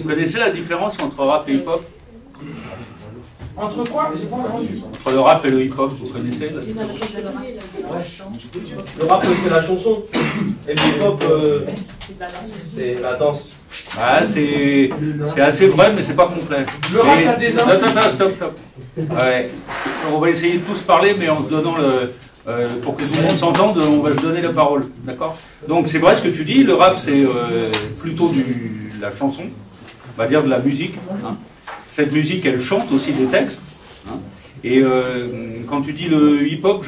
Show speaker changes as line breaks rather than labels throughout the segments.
Vous connaissez la différence entre rap et hip-hop?
Entre quoi? J'ai pas entendu.
Entre le rap et le hip-hop, vous connaissez là?
Le rap, c'est la chanson. Et le hip-hop, c'est la danse.
Ah, c'est assez vrai, mais c'est pas complet.
Le rap a des
Attends, stop. Ouais. On va essayer de tous parler, mais en se donnant pour que tout le monde s'entende, on va se donner la parole. D'accord? Donc c'est vrai ce que tu dis, le rap c'est plutôt la chanson, on va dire de la musique. Hein. Cette musique, elle chante aussi des textes. Hein. Et quand tu dis le hip-hop,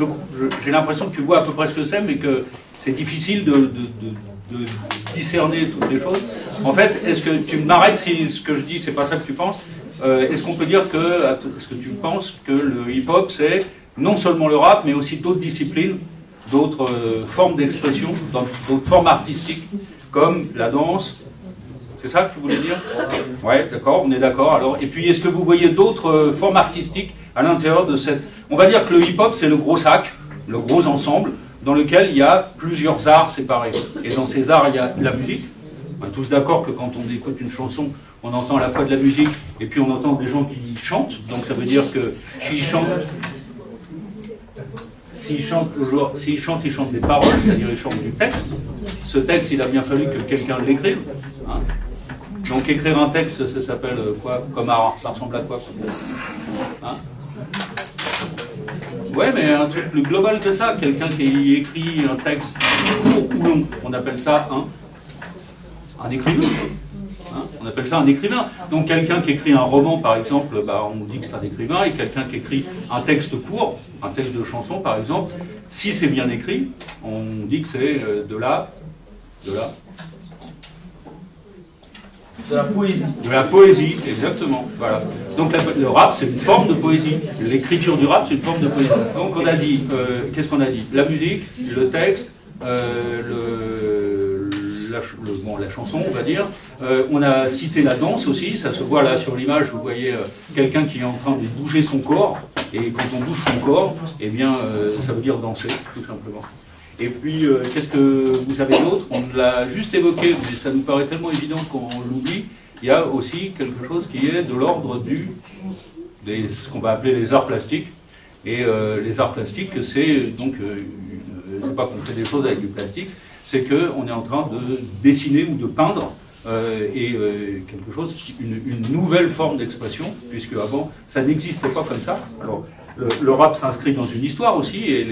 j'ai l'impression que tu vois à peu près ce que c'est, mais que c'est difficile de discerner toutes les choses. En fait, est-ce que tu m'arrêtes si ce que je dis, c'est pas ça que tu penses? Est-ce qu'on peut dire est-ce que tu penses que le hip-hop, c'est non seulement le rap, mais aussi d'autres disciplines, d'autres formes d'expression, d'autres formes artistiques, comme la danse? C'est ça que tu voulais dire? Ouais, d'accord, on est d'accord. Alors, et puis, est-ce que vous voyez d'autres formes artistiques à l'intérieur de cette... On va dire que le hip-hop, c'est le gros sac, le gros ensemble, dans lequel il y a plusieurs arts séparés. Et dans ces arts, il y a la musique. On est tous d'accord que quand on écoute une chanson, on entend à la fois de la musique, et puis on entend des gens qui chantent. Donc ça veut dire que s'ils chantent des paroles, c'est-à-dire ils chantent du texte. Ce texte, il a bien fallu que quelqu'un l'écrive. Hein. Donc écrire un texte, ça s'appelle quoi comme art? Ça ressemble à quoi? Hein? Ouais, mais un truc plus global que ça. Quelqu'un qui écrit un texte court ou long, on appelle ça un écrivain. Hein, on appelle ça un écrivain. Donc quelqu'un qui écrit un roman, par exemple, on dit que c'est un écrivain, et quelqu'un qui écrit un texte court, un texte de chanson, par exemple, si c'est bien écrit, on dit que c'est de la
poésie.
De la poésie, exactement. Voilà. Donc le rap, c'est une forme de poésie. L'écriture du rap, c'est une forme de poésie. Donc on a dit, qu'est-ce qu'on a dit? La musique, le texte, la chanson, on va dire. On a cité la danse aussi, ça se voit là sur l'image, vous voyez quelqu'un qui est en train de bouger son corps, et quand on bouge son corps, eh bien, ça veut dire danser, tout simplement. Et puis, qu'est-ce que vous avez d'autre? On l'a juste évoqué, mais ça nous paraît tellement évident qu'on l'oublie. Il y a aussi quelque chose qui est de l'ordre ce qu'on va appeler les arts plastiques. Et les arts plastiques, c'est donc, c'est pas qu'on fait des choses avec du plastique, c'est qu'on est en train de dessiner ou de peindre quelque chose, une nouvelle forme d'expression, puisque avant, ça n'existait pas comme ça. Alors, le rap s'inscrit dans une histoire aussi, et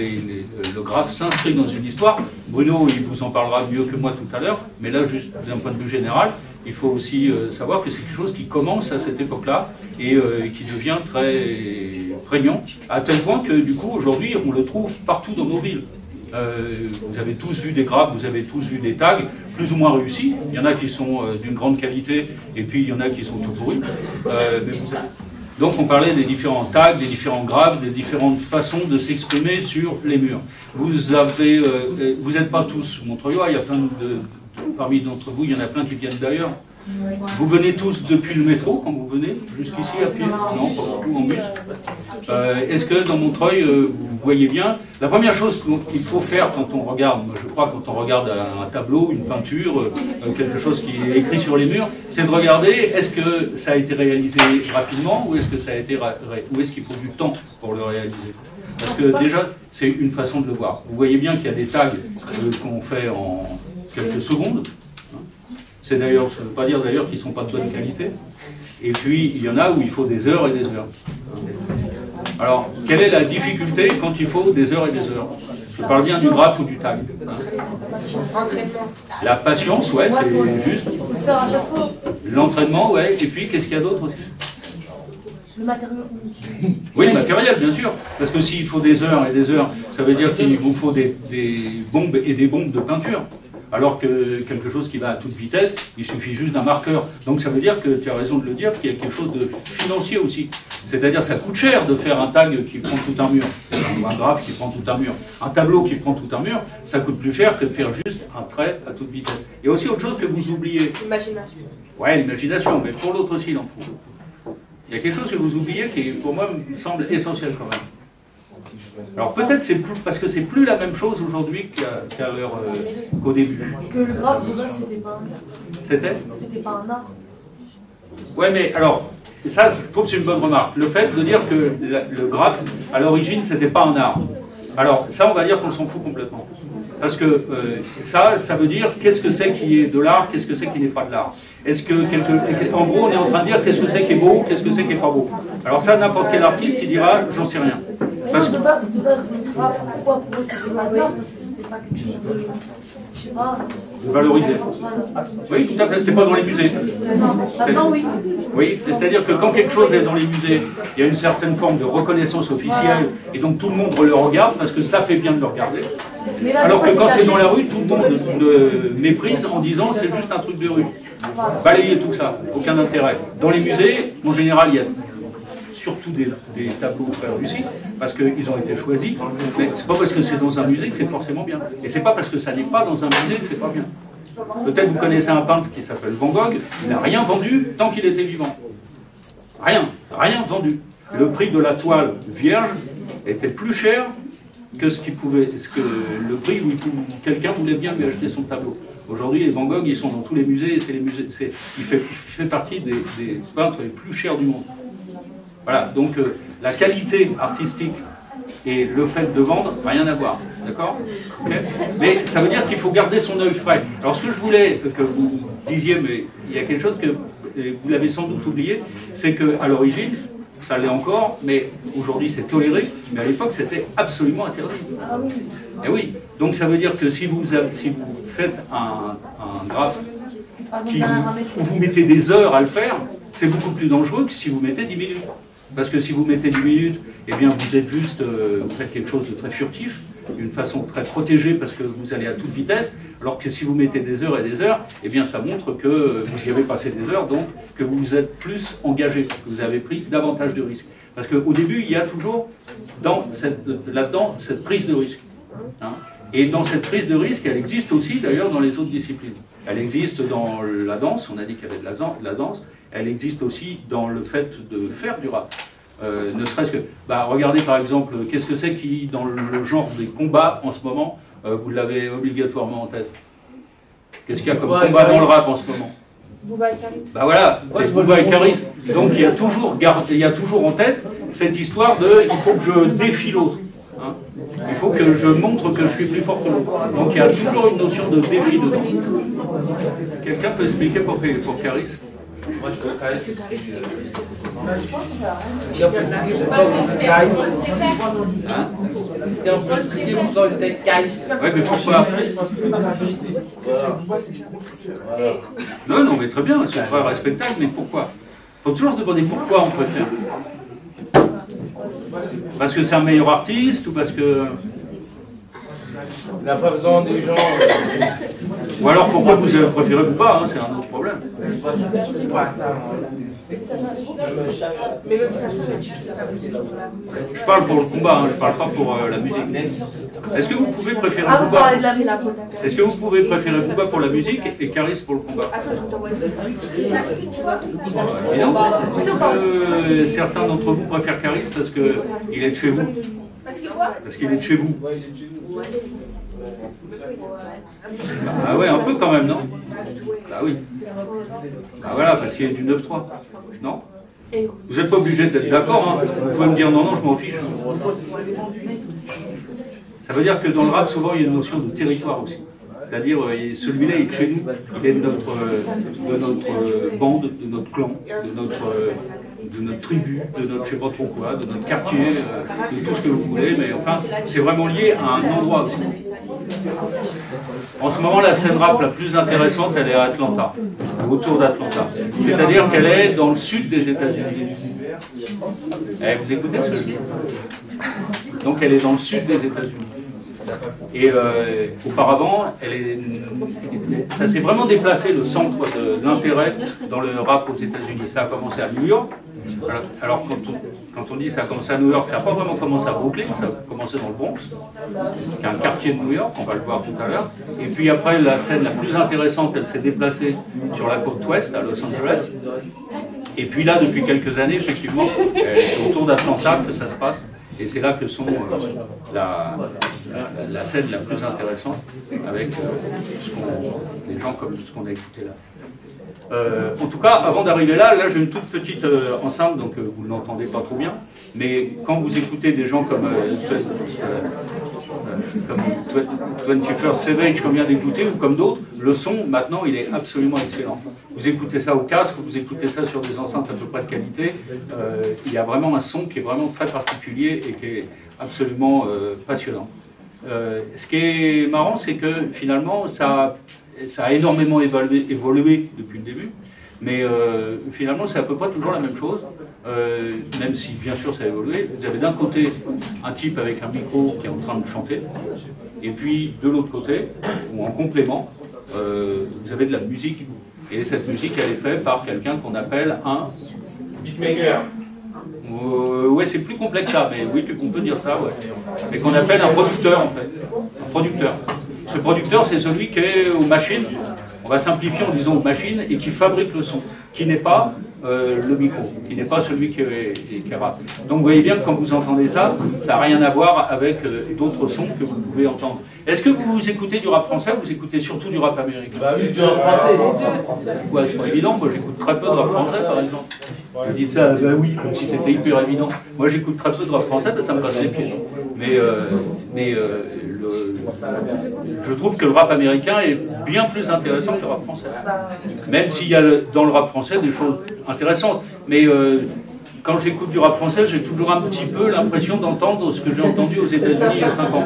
le graphe s'inscrit dans une histoire. Bruno, il vous en parlera mieux que moi tout à l'heure, mais là, juste d'un point de vue général, il faut aussi savoir que c'est quelque chose qui commence à cette époque-là, et qui devient très prégnant, à tel point que, du coup, aujourd'hui, on le trouve partout dans nos villes. Vous avez tous vu des grappes, vous avez tous vu des tags, plus ou moins réussis. Il y en a qui sont d'une grande qualité, et puis il y en a qui sont tout pourris. Donc on parlait des différents tags, des différents graves, des différentes façons de s'exprimer sur les murs. Vous n'êtes pas tous montreuillois, il y a plein parmi d'entre vous, il y en a plein qui viennent d'ailleurs. Vous venez tous depuis le métro quand vous venez jusqu'ici à pied? Non, pas beaucoup en bus. Est-ce que dans Montreuil, vous voyez bien? La première chose qu'il faut faire quand on regarde, je crois, quand on regarde un tableau, une peinture, quelque chose qui est écrit sur les murs, c'est de regarder est-ce que ça a été réalisé rapidement ou est-ce que ça a été ou est-ce qu'il faut du temps pour le réaliser? Parce que déjà, c'est une façon de le voir. Vous voyez bien qu'il y a des tags qu'on fait en quelques secondes. C'est d'ailleurs, ça ne veut pas dire d'ailleurs qu'ils ne sont pas de bonne qualité. Et puis, il y en a où il faut des heures et des heures. Alors, quelle est la difficulté quand il faut des heures et des heures? Je parle bien du graphe ou du tag. La patience, ouais, c'est juste. L'entraînement, ouais. Et puis, qu'est-ce qu'il y a d'autre aussi?
Le matériel.
Oui, le matériel, bien sûr. Parce que s'il faut des heures et des heures, ça veut dire qu'il vous faut des bombes et des bombes de peinture. Alors que quelque chose qui va à toute vitesse, il suffit juste d'un marqueur. Donc ça veut dire que, tu as raison de le dire, qu'il y a quelque chose de financier aussi. C'est-à-dire ça coûte cher de faire un tag qui prend tout un mur, ou un graphe qui prend tout un mur. Un tableau qui prend tout un mur, ça coûte plus cher que de faire juste un trait à toute vitesse. Il y a aussi autre chose que vous oubliez.
L'imagination.
Ouais, l'imagination, mais pour l'autre aussi, il en faut. Il y a quelque chose que vous oubliez qui, pour moi, me semble essentiel quand même. Alors peut-être c'est parce que c'est plus la même chose aujourd'hui qu'au début.
Que le graphe, c'était pas un art.
C'était
C'était pas un art.
Ouais, mais alors, ça, je trouve que c'est une bonne remarque. Le fait de dire que le graphe, à l'origine, c'était pas un art. Alors, ça, on va dire qu'on s'en fout complètement. Parce que ça veut dire qu'est-ce que c'est qui est de l'art, qu'est-ce que c'est qui n'est pas de l'art. Est-ce que, en gros, on est en train de dire qu'est-ce que c'est qui est beau, qu'est-ce que c'est qui n'est pas beau. Alors ça, n'importe quel artiste, il dira, j'en sais rien. Parce que...
Pourquoi pour eux c'était pas de l'art? Parce que c'était pas quelque chose de... Je sais pas.
De valoriser. Oui, tout à fait, c'était pas dans les musées.
Maintenant, oui.
Oui, c'est-à-dire que quand quelque chose est dans les musées, il y a une certaine forme de reconnaissance officielle, et donc tout le monde le regarde, parce que ça fait bien de le regarder. Alors que quand c'est dans la rue, tout le monde le méprise en disant c'est juste un truc de rue. Balayer tout ça, aucun intérêt. Dans les musées, en général, il y a surtout des tableaux très réussis, parce qu'ils ont été choisis, mais c'est pas parce que c'est dans un musée que c'est forcément bien. Et c'est pas parce que ça n'est pas dans un musée que c'est pas bien. Peut-être vous connaissez un peintre qui s'appelle Van Gogh, il n'a rien vendu tant qu'il était vivant. Rien vendu. Le prix de la toile vierge était plus cher que le prix où quelqu'un voulait bien lui acheter son tableau. Aujourd'hui, les Van Gogh, ils sont dans tous les musées, il fait partie des peintres les plus chers du monde. Voilà, donc la qualité artistique et le fait de vendre, rien à voir, d'accord? Okay. Mais ça veut dire qu'il faut garder son œil frais. Alors ce que je voulais que vous disiez, mais il y a quelque chose que vous l'avez sans doute oublié, c'est qu'à l'origine, ça l'est encore, mais aujourd'hui c'est toléré, mais à l'époque c'était absolument interdit. Et oui, donc ça veut dire que si vous faites un graphe où vous mettez des heures à le faire, c'est beaucoup plus dangereux que si vous mettez 10 minutes. Parce que si vous mettez 10 minutes, eh bien vous êtes juste, vous faites quelque chose de très furtif, d'une façon très protégée parce que vous allez à toute vitesse, alors que si vous mettez des heures et des heures, eh bien ça montre que vous y avez passé des heures, donc que vous êtes plus engagé, que vous avez pris davantage de risques. Parce qu'au début, il y a toujours là-dedans cette prise de risque. Hein. Et dans cette prise de risque, elle existe aussi d'ailleurs dans les autres disciplines. Elle existe dans la danse, on a dit qu'il y avait de la danse, elle existe aussi dans le fait de faire du rap. Ne serait-ce que, regardez par exemple, qu'est-ce que c'est qui, dans le genre des combats en ce moment, vous l'avez obligatoirement en tête? Qu'est-ce qu'il y a comme combat dans le rap en ce moment?
Booba et Karis.
Voilà, c'est Booba et Karis. Donc il y a toujours en tête cette histoire de il faut que je défie l'autre. Hein. Il faut que je montre que je suis plus fort que l'autre. Donc il y a toujours une notion de défi dedans. Quelqu'un peut expliquer pour Karis?
Moi, je peux Karis.
Oui, mais pourquoi? Non, mais très bien, c'est très respectable, mais pourquoi? Il faut toujours se demander pourquoi on préfère. Parce que c'est un meilleur artiste ou parce que...
Il n'a pas besoin des gens.
Ou alors pourquoi vous avez préféré ou pas, hein, c'est un autre problème.
Mais même ça,
Je parle pour le combat, hein, je parle pas pour la musique. Est-ce que vous pouvez préférer
vous
Booba?
parlez de la
Est-ce que vous pouvez préférer Booba pour la musique et Karis pour le combat?
Attends, je vais t'envoyer
Et non, certains d'entre vous préfèrent Karis parce qu'il est de chez vous. Parce qu'il est de chez vous. Ah ouais, un peu quand même, non? Bah oui. Ah voilà, parce qu'il y a du 9-3. Non? Vous n'êtes pas obligé d'être d'accord, hein. Vous pouvez me dire non, je m'en fiche. Ça veut dire que dans le rap, souvent, il y a une notion de territoire aussi. C'est-à-dire, celui-là est de chez nous, il est de notre bande, de notre clan, de notre tribu, de notre je sais pas trop quoi, de notre quartier, de tout ce que vous voulez, mais enfin, c'est vraiment lié à un endroit aussi. En ce moment, la scène rap la plus intéressante, elle est à Atlanta, autour d'Atlanta. C'est-à-dire qu'elle est dans le sud des États-Unis. Vous écoutez ce que je dis? Donc elle est dans le sud des États-Unis. Et auparavant, ça s'est vraiment déplacé le centre de l'intérêt dans le rap aux États-Unis. Ça a commencé à New York. Alors quand on dit ça a commencé à New York, ça n'a pas vraiment commencé à Brooklyn, ça a commencé dans le Bronx, qui est un quartier de New York, on va le voir tout à l'heure. Et puis après, la scène la plus intéressante, elle s'est déplacée sur la côte ouest, à Los Angeles. Et puis là, depuis quelques années, effectivement, c'est autour d'Atlanta que ça se passe. Et c'est là que sont la scène la plus intéressante avec les gens comme ce qu'on a écouté là. En tout cas, avant d'arriver là, j'ai une toute petite enceinte, donc vous ne l'entendez pas trop bien. Mais quand vous écoutez des gens comme 21st Savage qu'on vient d'écouter, ou comme d'autres, le son, maintenant, il est absolument excellent. Vous écoutez ça au casque, vous écoutez ça sur des enceintes à peu près de qualité, il y a vraiment un son qui est vraiment très particulier et qui est absolument passionnant. Ce qui est marrant, c'est que finalement, ça a énormément évolué depuis le début, mais finalement, c'est à peu près toujours la même chose, même si, bien sûr, ça a évolué. Vous avez d'un côté un type avec un micro qui est en train de chanter, et puis de l'autre côté, ou en complément, vous avez de la musique, et cette musique, elle est faite par quelqu'un qu'on appelle un
beatmaker.
Ouais, c'est plus complexe ça, mais oui, on peut dire ça, ouais. Mais qu'on appelle un producteur, en fait. Un producteur. Ce producteur, c'est celui qui est aux machines, on va simplifier en disant aux machines, et qui fabrique le son, qui n'est pas le micro, qui n'est pas celui qui rappe. Donc vous voyez bien que quand vous entendez ça, ça n'a rien à voir avec d'autres sons que vous pouvez entendre. Est-ce que vous écoutez du rap français ou vous écoutez surtout du rap américain?
Bah oui, du rap français.
Ouais, c'est pas évident, moi j'écoute très peu de rap français par exemple. Vous dites ça, bah oui, comme si c'était hyper évident. Moi j'écoute très peu de rap français, ça me passe les pieds. Je trouve que le rap américain est bien plus intéressant que le rap français. Même s'il y a dans le rap français des choses intéressantes. Mais quand j'écoute du rap français, j'ai toujours un petit peu l'impression d'entendre ce que j'ai entendu aux États-Unis il y a 5 ans.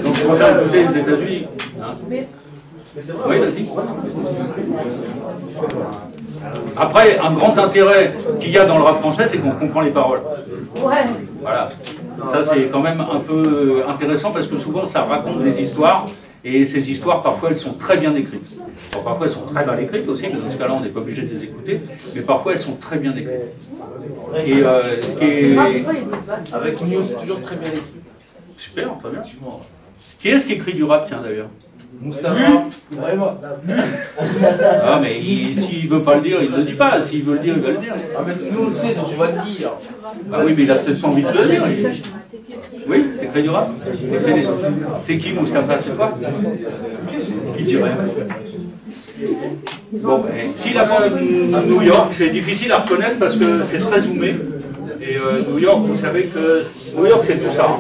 Donc je préfère écouter les États-Unis. Hein. Oui, vas-y. Après, un grand intérêt qu'il y a dans le rap français, c'est qu'on comprend les paroles. Voilà. Ça, c'est quand même un peu intéressant parce que souvent, ça raconte des histoires. Et ces histoires, parfois, elles sont très bien écrites. Alors, parfois, elles sont très mal écrites aussi, mais dans ce cas-là, on n'est pas obligé de les écouter. Mais parfois, elles sont très bien écrites. Et ce qui est...
Avec Nio, c'est toujours très bien écrit.
Super, très bien. Qui est-ce qui écrit du rap, tiens, d'ailleurs?
Moustapha.
Ah, mais s'il ne veut pas le dire, il ne le dit pas. S'il veut le dire, il va le dire.
Ah, mais nous, on le sait, donc on va le dire.
Ah oui, mais il a peut-être pas envie de le dire. Oui, c'est écrit du rap. C'est qui, Moustapha? C'est toi? Qui dirait? Bon, ben, s'il a pas New York, c'est difficile à reconnaître parce que c'est très zoomé. Et New York, vous savez que New York, c'est tout ça.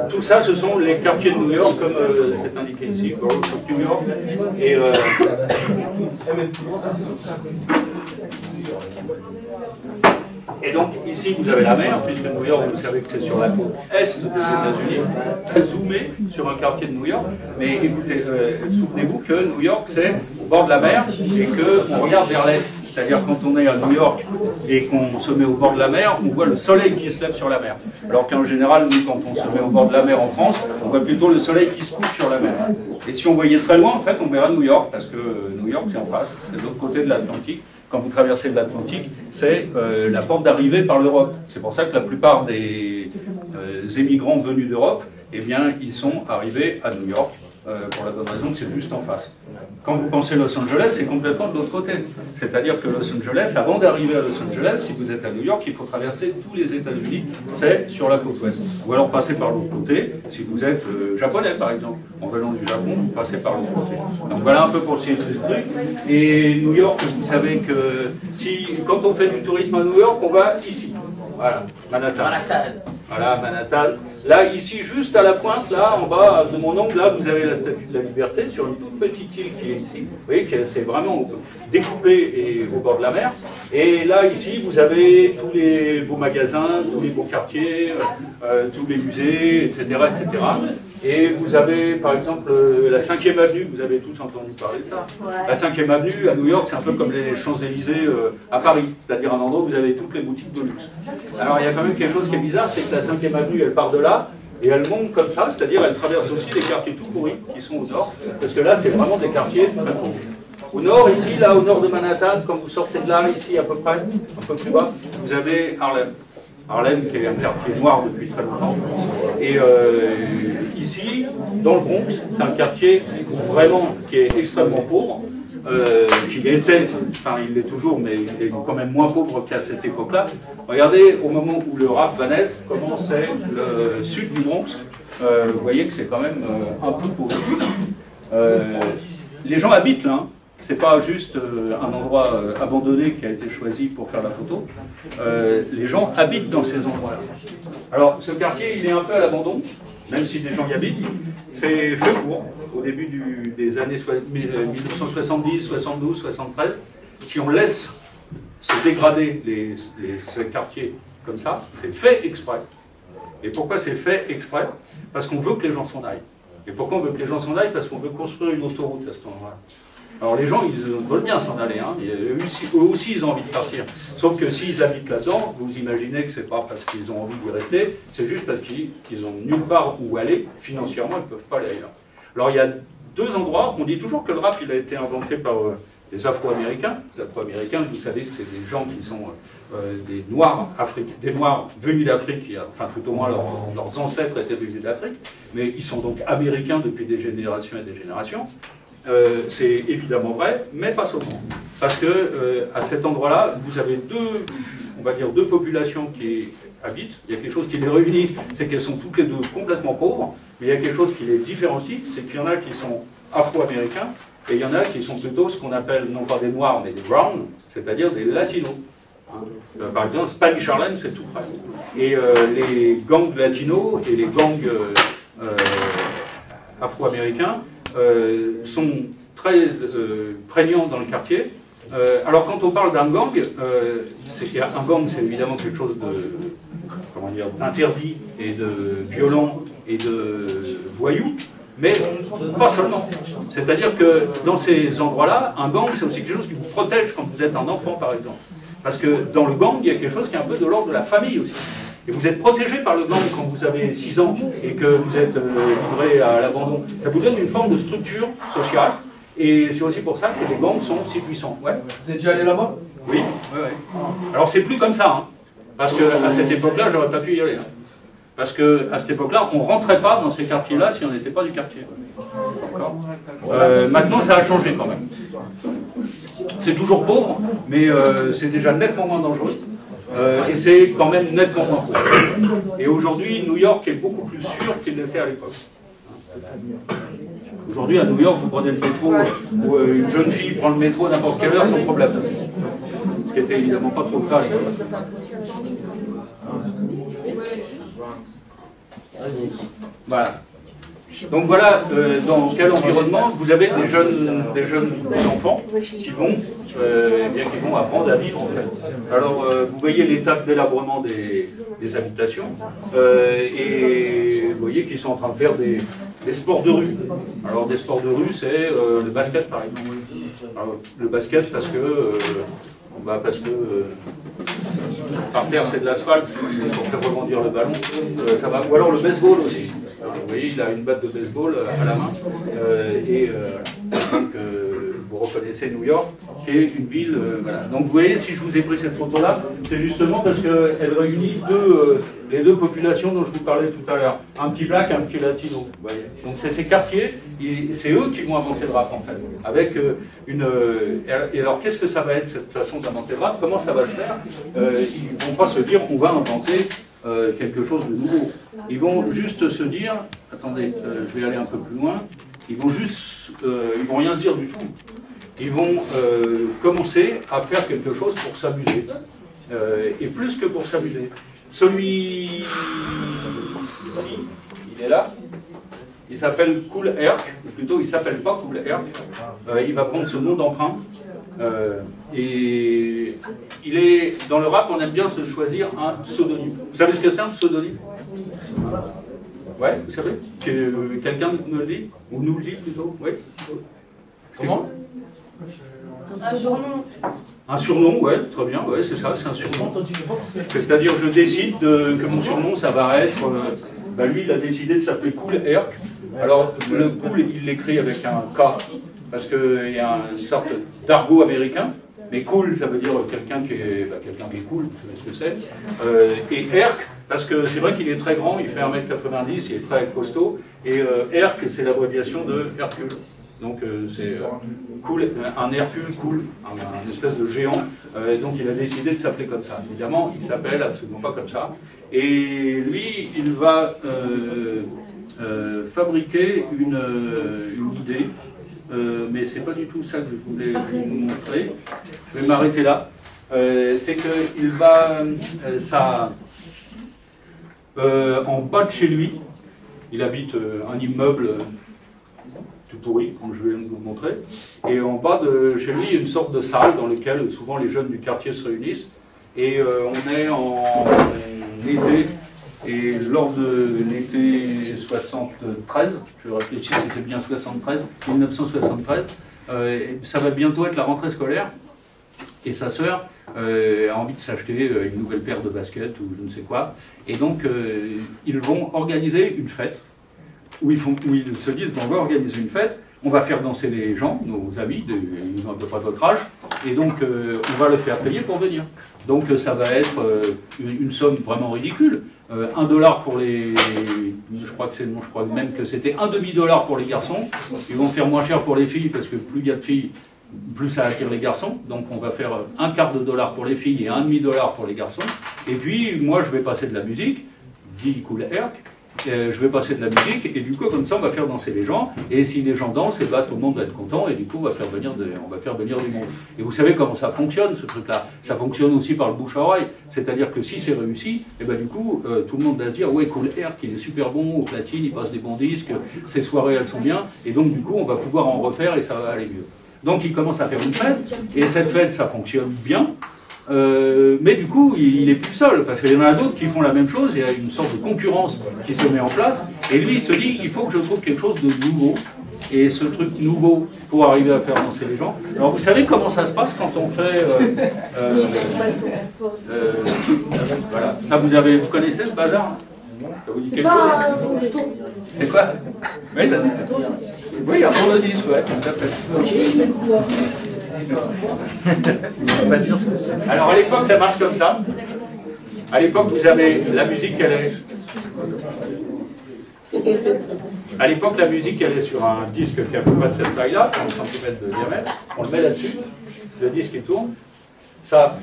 Tout ça, ce sont les quartiers de New York, comme c'est indiqué ici, Borough of New York. Et donc, ici, vous avez la mer, puisque New York, vous savez que c'est sur la côte est des États-Unis. Très zoomé sur un quartier de New York. Mais écoutez, souvenez-vous que New York, c'est au bord de la mer et qu'on regarde vers l'est. C'est-à-dire quand on est à New York et qu'on se met au bord de la mer, on voit le soleil qui se lève sur la mer. Alors qu'en général, nous, quand on se met au bord de la mer en France, on voit plutôt le soleil qui se couche sur la mer. Et si on voyait très loin, en fait, on verra New York, parce que New York, c'est en face, c'est de l'autre côté de l'Atlantique. Quand vous traversez de l'Atlantique, c'est la porte d'arrivée par l'Europe. C'est pour ça que la plupart des émigrants venus d'Europe, eh bien, ils sont arrivés à New York. Pour la bonne raison que c'est juste en face. Quand vous pensez Los Angeles, c'est complètement de l'autre côté. C'est-à-dire que Los Angeles, avant d'arriver à Los Angeles, si vous êtes à New York, il faut traverser tous les États-Unis, c'est sur la côte ouest. Ou alors passer par l'autre côté, si vous êtes japonais par exemple. En venant du Japon, vous passez par l'autre côté. Donc voilà un peu pour ce truc. Et New York, vous savez que quand on fait du tourisme à New York, on va ici. Voilà, Manhattan. Voilà, Manhattan. Là, ici, juste à la pointe, là, en bas de mon ongle, là, vous avez la Statue de la Liberté sur une toute petite île qui est ici. Vous voyez que c'est vraiment découpé et au bord de la mer. Et là, ici, vous avez tous les beaux magasins, tous les beaux quartiers, tous les musées, etc., etc. Et vous avez, par exemple, la 5e avenue, vous avez tous entendu parler de ça. La 5e avenue, à New York, c'est un peu comme les Champs-Élysées à Paris, c'est-à-dire un endroit où vous avez toutes les boutiques de luxe. Alors, il y a quand même quelque chose qui est bizarre, c'est que la 5e avenue, elle part de là, et elle monte comme ça, c'est-à-dire elle traverse aussi des quartiers tout pourris qui sont au nord, parce que là, c'est vraiment des quartiers très pourris. Au nord, ici, là, au nord de Manhattan, quand vous sortez de là, ici, à peu près, un peu plus bas, vous avez Harlem. Harlem, qui est un quartier noir depuis très longtemps. Et ici, dans le Bronx, c'est un quartier vraiment qui est extrêmement pauvre, qui était, enfin il l'est toujours, mais il est quand même moins pauvre qu'à cette époque-là. Regardez, au moment où le rap va naître, comment c'est le sud du Bronx. Vous voyez que c'est quand même un peu pauvre. Les gens habitent là. Hein. c'est pas juste un endroit abandonné qui a été choisi pour faire la photo. Les gens habitent dans ces endroits-là. Alors, ce quartier, il est un peu à l'abandon, même si des gens y habitent. C'est fait pour, au début des années 1970, 72, 73. Si on laisse se dégrader ces quartiers comme ça, c'est fait exprès. Et pourquoi c'est fait exprès? Parce qu'on veut que les gens s'en aillent. Et pourquoi on veut que les gens s'en aillent? Parce qu'on veut construire une autoroute à cet endroit-là. Alors les gens, ils veulent bien s'en aller, hein. Eux aussi, ils ont envie de partir. Sauf que s'ils habitent là-dedans, vous imaginez que c'est pas parce qu'ils ont envie d'y rester, c'est juste parce qu'ils ont nulle part où aller, financièrement, ils ne peuvent pas aller ailleurs. Alors il y a deux endroits, on dit toujours que le rap, il a été inventé par les Afro-Américains. Les Afro-Américains, vous savez, c'est des gens qui sont des Noirs africains, des Noirs venus d'Afrique, enfin tout au moins leurs ancêtres étaient venus d'Afrique, mais ils sont donc américains depuis des générations et des générations. C'est évidemment vrai, mais pas seulement. Parce que à cet endroit-là, vous avez deux populations qui habitent. Il y a quelque chose qui les réunit, c'est qu'elles sont toutes les deux complètement pauvres, mais il y a quelque chose qui les différencie, c'est qu'il y en a qui sont afro-américains, et il y en a qui sont plutôt ce qu'on appelle, non pas des noirs, mais des browns, c'est-à-dire des latinos. Par exemple, Spanish Harlem, c'est tout près. Et les gangs latinos et les gangs afro-américains sont très prégnants dans le quartier. Alors quand on parle d'un gang, un gang c'est évidemment quelque chose d'interdit et de violent et de voyou, mais pas seulement. C'est-à-dire que dans ces endroits-là, un gang c'est aussi quelque chose qui vous protège quand vous êtes un enfant par exemple. Parce que dans le gang, il y a quelque chose qui est un peu de l'ordre de la famille aussi. Et vous êtes protégé par le gang quand vous avez 6 ans et que vous êtes livré à l'abandon. Ça vous donne une forme de structure sociale. Et c'est aussi pour ça que les gangs sont si puissants. Ouais.
Vous êtes déjà allé là-bas?
Oui. Alors c'est plus comme ça. Hein, parce qu'à cette époque-là, j'aurais pas pu y aller. Hein. Parce qu'à cette époque-là, on ne rentrait pas dans ces quartiers-là si on n'était pas du quartier. Maintenant, ça a changé quand même. C'est toujours pauvre, mais c'est déjà nettement moins dangereux. Et c'est quand même nettement moins pauvre. Et aujourd'hui, New York est beaucoup plus sûr qu'il l'était à l'époque. Aujourd'hui, à New York, vous prenez le métro, ou une jeune fille prend le métro à n'importe quelle heure sans problème. Ce qui n'était évidemment pas trop le cas à l'époque. Voilà. Donc voilà dans quel environnement vous avez des jeunes enfants qui vont apprendre à vivre en fait. Alors vous voyez l'état de délabrement des habitations et vous voyez qu'ils sont en train de faire des sports de rue. Alors des sports de rue c'est le basket par exemple. Alors, le basket parce que par terre c'est de l'asphalte pour faire rebondir le ballon, ça va. Ou alors le baseball aussi. Vous voyez, il a une batte de baseball à la main. Donc, vous reconnaissez New York, qui est une ville. Voilà. Donc, vous voyez, si je vous ai pris cette photo-là, c'est justement parce qu'elle réunit les deux populations dont je vous parlais tout à l'heure. Un petit black et un petit latino. Vous voyez. Donc, c'est ces quartiers, c'est eux qui vont inventer le rap, en fait. Avec et alors, qu'est-ce que ça va être, cette façon d'inventer le rap? Comment ça va se faire? Ils ne vont pas se dire qu'on va inventer quelque chose de nouveau. Ils vont juste se dire, attendez, je vais aller un peu plus loin, ils vont rien se dire du tout. Ils vont commencer à faire quelque chose pour s'amuser. Et plus que pour s'amuser. Celui-ci, il est là, il s'appelle Kool Herc, ou plutôt il s'appelle pas Kool Herc, il va prendre ce nom d'emprunt. Et il est dans le rap, on aime bien se choisir un pseudonyme. Vous savez ce que c'est un pseudonyme? Ouais, vous savez? Quelqu'un me le dit? Ou nous le dit plutôt? Oui.
Comment?
Un surnom.
Un surnom, ouais, très bien, ouais, c'est ça, c'est un surnom. C'est-à-dire, je décide que mon surnom, ça va être. Lui, il a décidé de s'appeler Kool Herc. Alors, le Kool, il l'écrit avec un K, parce qu'il y a une sorte d'argot américain. Mais cool, ça veut dire quelqu'un qui est cool, vous savez ce que c'est. Et Herc, parce que c'est vrai qu'il est très grand, il fait 1m90, il est très costaud. Et Herc, c'est l'abréviation de Hercule. Donc c'est cool, un Hercule cool, un espèce de géant. Donc il a décidé de s'appeler comme ça. Évidemment, il s'appelle absolument pas comme ça. Et lui, il va fabriquer une idée mais c'est pas du tout ça que je voulais vous montrer. Je vais m'arrêter là. C'est qu'il va, en bas de chez lui, il habite un immeuble tout pourri, comme je viens de vous le montrer, et en bas de chez lui, il y a une sorte de salle dans laquelle souvent les jeunes du quartier se réunissent, et on est en été, et lors de l'été 73, je réfléchis si c'est bien 1973, ça va bientôt être la rentrée scolaire, et sa sœur a envie de s'acheter une nouvelle paire de baskets ou je ne sais quoi, et donc ils vont organiser une fête, où ils se disent, bon, on va organiser une fête, on va faire danser les gens, nos amis, ils ont à peu près votre âge, et donc on va le faire payer pour venir. Donc ça va être une somme vraiment ridicule. $1 pour les... Je crois même que c'était un demi-dollar pour les garçons. Ils vont faire moins cher pour les filles, parce que plus il y a de filles, plus ça attire les garçons. Donc on va faire $0,25 pour les filles et $0,5 pour les garçons. Et puis moi je vais passer de la musique, dit Cool Herc. Je vais passer de la musique et du coup comme ça on va faire danser les gens et si les gens dansent et bah, tout le monde va être content et du coup on va faire venir du monde. Et vous savez comment ça fonctionne ce truc là, ça fonctionne aussi par le bouche à oreille, c'est-à-dire que si c'est réussi et bah, du coup tout le monde va se dire ouais Cool Herc il est super bon au platine, il passe des bons disques, ses soirées elles sont bien et donc du coup on va pouvoir en refaire et ça va aller mieux. Donc il commence à faire une fête et cette fête ça fonctionne bien. Mais du coup, il est plus seul, parce qu'il y en a d'autres qui font la même chose, il y a une sorte de concurrence qui se met en place, et lui, il se dit, il faut que je trouve quelque chose de nouveau, et ce truc nouveau, pour arriver à faire danser les gens. Alors, vous savez comment ça se passe quand on fait... voilà, ça vous connaissez ce bazar? Ça vous dit quelque chose? C'est quoi? Oui, oui, un tourne-disque, ouais, tout à fait. Alors à l'époque ça marche comme ça. À l'époque vous avez la musique elle est. À l'époque la musique elle est sur un disque qui a à peu près de cette taille là, 30 cm de diamètre. On le met là-dessus, le disque il tourne. Ça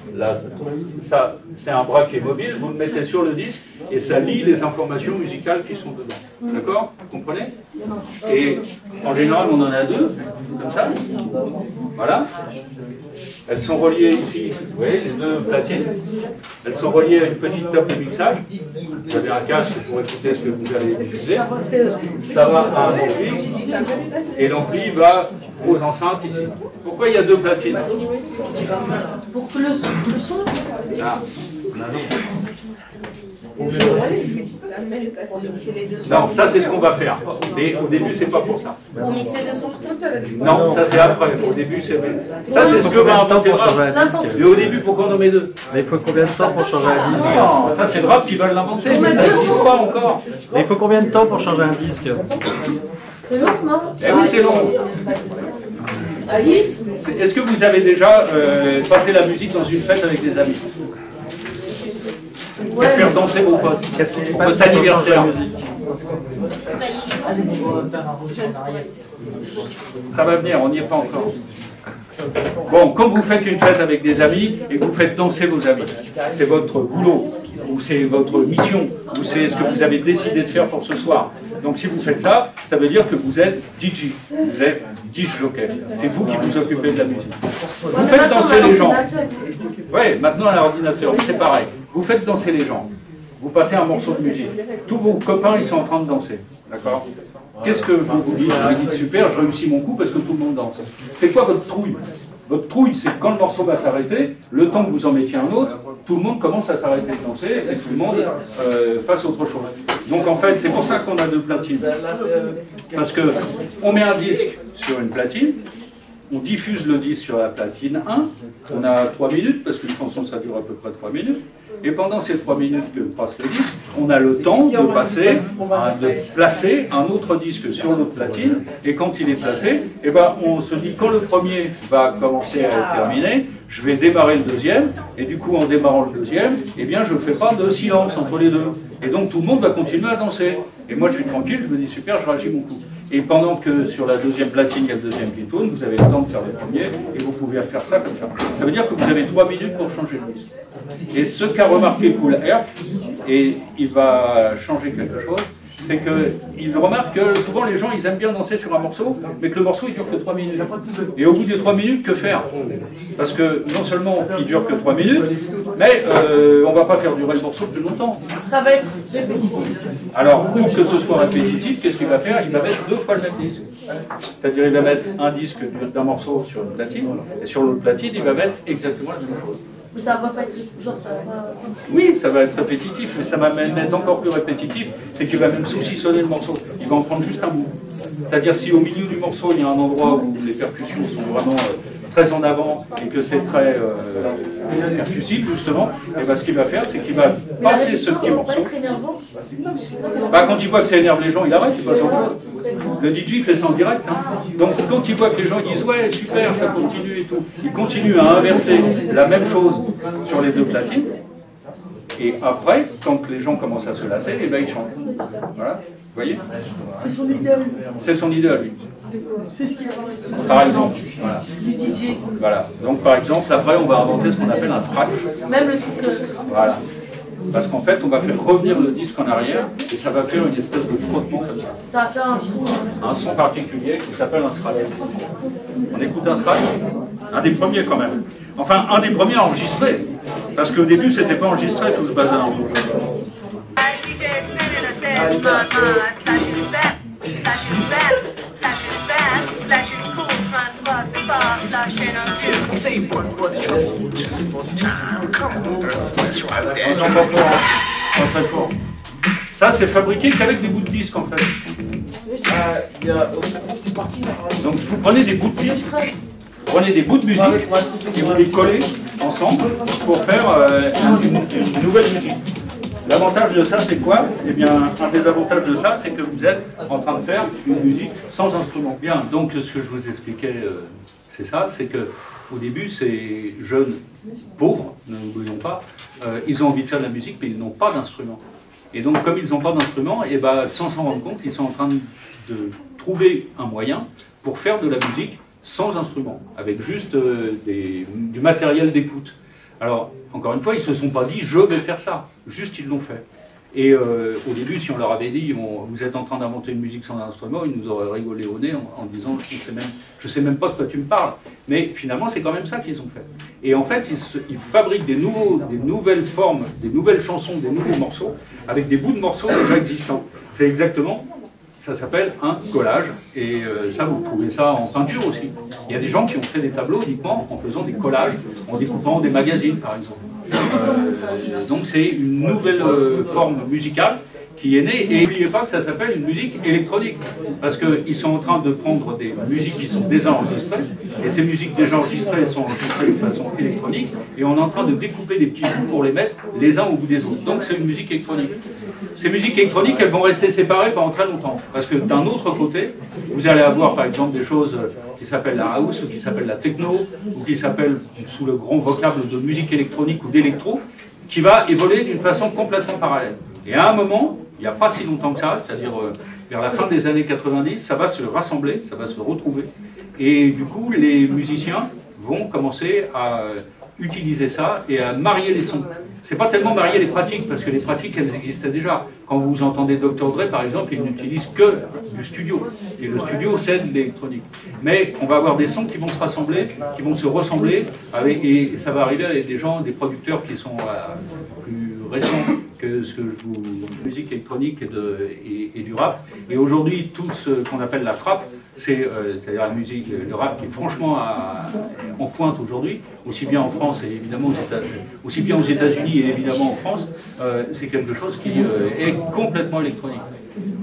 c'est un bras qui est mobile, vous le mettez sur le disque et ça lit les informations musicales qui sont dedans. D'accord? Vous comprenez? Et en général on en a deux, comme ça. Voilà. Elles sont reliées ici, vous voyez, les deux platines. Elles sont reliées à une petite table de mixage. Vous avez un casque pour écouter ce que vous allez diffuser. Ça va à un ampli. Et l'ampli va aux enceintes ici. Pourquoi il y a deux platines?
Pour que le son...
Ah. Non, ça c'est ce qu'on va faire. Mais au début, c'est pas pour ça.
Pour mixer de son.
Non, ça c'est après. Au début, c'est vrai. Ça c'est ce que va inventer le rap. Mais au début, pourquoi on en met deux?
Mais il faut combien de temps pour changer un disque?
Non, ça c'est le rap qui va l'inventer. Mais ça n'existe pas encore.
Mais il faut combien de temps pour changer un disque?
C'est long, non?
Eh oui, c'est long. Est-ce que vous avez déjà passé la musique dans une fête avec des amis? Qu'est-ce que faire danser vos potes?
Qu'est-ce qui se
Pour
passe
votre anniversaire? Ça va venir, on n'y est pas encore. Bon, quand vous faites une fête avec des amis et que vous faites danser vos amis, c'est votre boulot, ou c'est votre mission, ou c'est ce que vous avez décidé de faire pour ce soir. Donc si vous faites ça, ça veut dire que vous êtes DJ, vous êtes DJ jockey. C'est vous qui vous occupez de la musique. Vous faites danser les gens. Oui, maintenant à l'ordinateur, c'est pareil. Vous faites danser les gens. Vous passez un morceau de musique. Tous vos copains, ils sont en train de danser. D'accord? Qu'est-ce que vous vous dites? Vous dites super, je réussis mon coup parce que tout le monde danse. C'est quoi votre trouille? Votre trouille, c'est quand le morceau va s'arrêter, le temps que vous en mettiez un autre, tout le monde commence à s'arrêter de danser et tout le monde fasse autre chose. Donc en fait, c'est pour ça qu'on a deux platines. Parce que on met un disque sur une platine, on diffuse le disque sur la platine 1, on a 3 minutes, parce qu'une chanson ça dure à peu près 3 minutes, et pendant ces 3 minutes que passe le disque, on a le temps de placer un autre disque sur notre platine, et quand il est placé, eh ben, on se dit quand le premier va commencer à être terminé, je vais démarrer le deuxième, et du coup en démarrant le deuxième, eh bien je ne fais pas de silence entre les deux. Et donc tout le monde va continuer à danser. Et moi je suis tranquille, je me dis super, je réagis mon coup. Et pendant que sur la deuxième platine, il y a le deuxième qui tourne, vous avez le temps de faire le premier, et vous pouvez faire ça comme ça. Ça veut dire que vous avez 3 minutes pour changer le disque. Et ce qu'a remarqué Cool Herc, et il va changer quelque chose, c'est qu'ils remarquent que souvent les gens ils aiment bien danser sur un morceau, mais que le morceau il dure que 3 minutes. Et au bout des 3 minutes, que faire? Parce que non seulement il dure que 3 minutes, mais on va pas faire durer le morceau plus longtemps.
Ça va être répétitif.
Alors, pour que ce soit répétitif, qu'est-ce qu'il va faire? Il va mettre 2 fois le même disque. C'est-à-dire il va mettre un disque d'un morceau sur une platine, et sur l'autre platine, il va mettre exactement la même chose.
Mais ça va pas être genre ça va.
Oui, ça va être répétitif, mais ça va même être encore plus répétitif, c'est qu'il va même saucissonner le morceau. Il va en prendre juste un bout. C'est-à-dire si au milieu du morceau, il y a un endroit où les percussions sont vraiment très en avant et que c'est très percussif, justement, et ben, ce qu'il va faire, c'est qu'il va passer ce petit morceau. Bah, quand il voit que ça énerve les gens, il arrête, il passe à autre chose. Le DJ il fait ça en direct. Hein. Donc quand il voit que les gens disent ouais super, ça continue et tout, il continue à inverser la même chose sur les 2 platines. Et après, quand les gens commencent à se lasser, et ben il change. Voilà, vous voyez?
C'est son idéal.
C'est son idée à lui.
C'est ce qu'il a.
Par exemple. Voilà.
Du DJ.
Voilà. Donc par exemple, après on va inventer ce qu'on appelle un scratch.
Même le truc.
Voilà. Parce qu'en fait, on va faire revenir le disque en arrière et ça va faire une espèce de frottement comme ça.
Ça va faire un son.
Un son particulier qui s'appelle un scratch. On écoute un scratch? Un des premiers quand même. Enfin, un des premiers enregistrés. Parce qu'au début, c'était pas enregistré tout ce bazar. Pas très fort. Ça, c'est fabriqué qu'avec des bouts de disque en fait. Donc vous prenez des bouts de disque, vous prenez des bouts de musique et vous les collez ensemble pour faire une nouvelle musique. L'avantage de ça, c'est quoi? Eh bien, un des avantages de ça, c'est que vous êtes en train de faire une musique sans instrument. Bien, donc ce que je vous expliquais, c'est ça, c'est que au début, ces jeunes pauvres, ne l'oublions pas, ils ont envie de faire de la musique, mais ils n'ont pas d'instrument. Et donc, comme ils n'ont pas d'instrument, et ben, sans s'en rendre compte, ils sont en train de trouver un moyen pour faire de la musique sans instrument, avec juste du matériel d'écoute. Alors, encore une fois, ils ne se sont pas dit « je vais faire ça », juste ils l'ont fait. Et au début, si on leur avait dit « vous êtes en train d'inventer une musique sans instrument », ils nous auraient rigolé au nez en disant « je ne sais même pas de quoi tu me parles ». Mais finalement, c'est quand même ça qu'ils ont fait. Et en fait, ils fabriquent des nouvelles formes, des nouvelles chansons, des nouveaux morceaux, avec des bouts de morceaux déjà existants. C'est exactement... Ça s'appelle un collage, et ça, vous trouvez ça en peinture aussi. Il y a des gens qui ont fait des tableaux uniquement en faisant des collages, en découpant des magazines, par exemple. Donc c'est une nouvelle forme musicale qui est née, et n'oubliez pas que ça s'appelle une musique électronique, parce qu'ils sont en train de prendre des musiques qui sont déjà enregistrées, et ces musiques déjà enregistrées sont enregistrées de façon électronique, et on est en train de découper des petits bouts pour les mettre les uns au bout des autres. Donc c'est une musique électronique. Ces musiques électroniques, elles vont rester séparées pendant très longtemps, parce que d'un autre côté, vous allez avoir par exemple des choses qui s'appellent la house, ou qui s'appellent la techno, ou qui s'appellent sous le grand vocable de musique électronique ou d'électro, qui va évoluer d'une façon complètement parallèle. Et à un moment, il n'y a pas si longtemps que ça, c'est-à-dire vers la fin des années 90, ça va se rassembler, ça va se retrouver. Et du coup, les musiciens vont commencer à utiliser ça et à marier les sons. C'est pas tellement marier les pratiques, parce que les pratiques, elles existaient déjà. Quand vous entendez Dr. Dre, par exemple, il n'utilise que du studio. Et le studio, c'est de l'électronique. Mais on va avoir des sons qui vont se rassembler, qui vont se ressembler, et ça va arriver avec des gens, des producteurs qui sont plus récents que ce que je vous... musique électronique et du rap. Et aujourd'hui, tout ce qu'on appelle la trap, c'est-à-dire la musique, le rap qui est franchement en pointe aujourd'hui, aussi bien en France et évidemment aussi bien aux États-Unis et évidemment en France, c'est quelque chose qui est complètement électronique.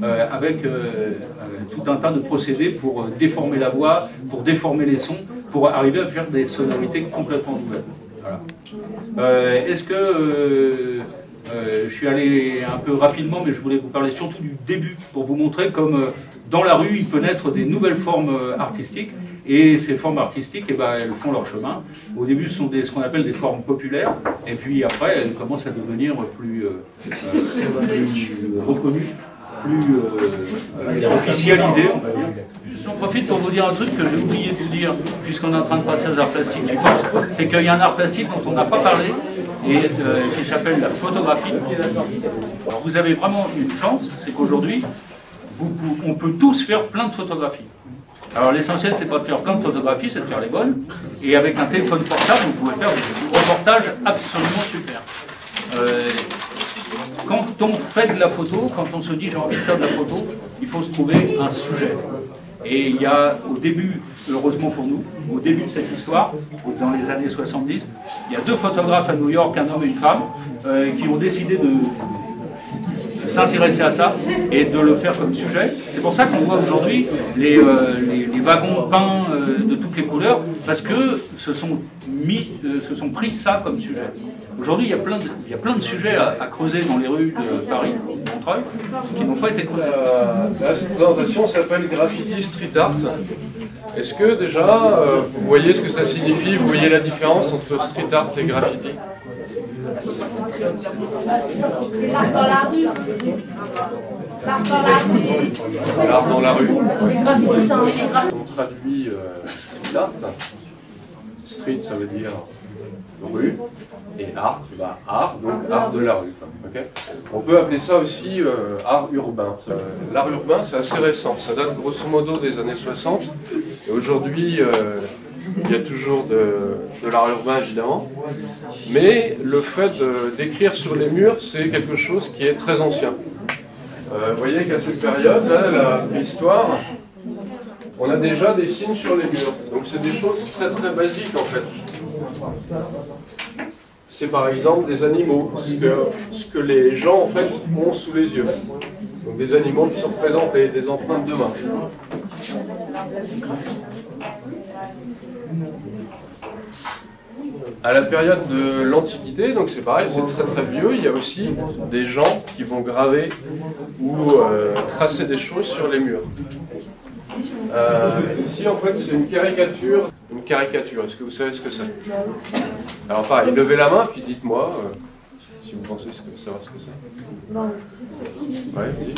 Avec tout un tas de procédés pour déformer la voix, pour déformer les sons, pour arriver à faire des sonorités complètement nouvelles. Voilà. Est-ce que je suis allé un peu rapidement, mais je voulais vous parler surtout du début, pour vous montrer comme dans la rue, il peut naître des nouvelles formes artistiques, et ces formes artistiques, eh ben, elles font leur chemin. Au début, ce sont ce qu'on appelle des formes populaires, et puis après, elles commencent à devenir plus reconnues. officialisé, on va dire. J'en profite pour vous dire un truc que j'ai oublié de vous dire, puisqu'on est en train de passer aux arts plastiques, je pense, c'est qu'il y a un art plastique dont on n'a pas parlé, et qui s'appelle la photographie. Alors vous avez vraiment une chance, c'est qu'aujourd'hui, on peut tous faire plein de photographies. Alors l'essentiel, c'est pas de faire plein de photographies, c'est de faire les bonnes. Et avec un téléphone portable, vous pouvez faire des reportages absolument super. Quand on fait de la photo, quand on se dit j'ai envie de faire de la photo, il faut se trouver un sujet. Et il y a au début, heureusement pour nous, au début de cette histoire, dans les années 70, il y a 2 photographes à New York, un homme et une femme, qui ont décidé de s'intéresser à ça et de le faire comme sujet. C'est pour ça qu'on voit aujourd'hui les wagons peints de toutes les couleurs, parce que se sont pris ça comme sujet. Aujourd'hui, il y a plein de sujets à creuser dans les rues de Paris, de Montreuil, qui n'ont pas été creusés.
Cette présentation s'appelle Graffiti Street Art. Est-ce que déjà, vous voyez ce que ça signifie, vous voyez la différence entre street art et graffiti?
L'art dans la rue. L'art dans la rue.
L'art dans la rue.
Graffiti, c'est un
On traduit street art. Street, ça veut dire rue. Et art, bah, art, donc art de la rue. Okay. On peut appeler ça aussi art urbain. L'art urbain, c'est assez récent. Ça date grosso modo des années 60. Et aujourd'hui, il y a toujours de l'art urbain, évidemment. Mais le fait d'écrire sur les murs, c'est quelque chose qui est très ancien. Vous voyez qu'à cette période, là, la préhistoire, on a déjà des signes sur les murs. Donc c'est des choses très très basiques en fait. C'est par exemple des animaux, ce que les gens en fait ont sous les yeux. Donc des animaux qui sont représentés, des empreintes de main. À la période de l'Antiquité, donc c'est pareil, c'est très très vieux, il y a aussi des gens qui vont graver ou tracer des choses sur les murs. Ici en fait c'est une caricature. Une caricature, est-ce que vous savez ce que c'est? Alors pareil, levez la main puis dites-moi si vous pensez savoir ce que c'est.
Non,
Ouais, vas-y.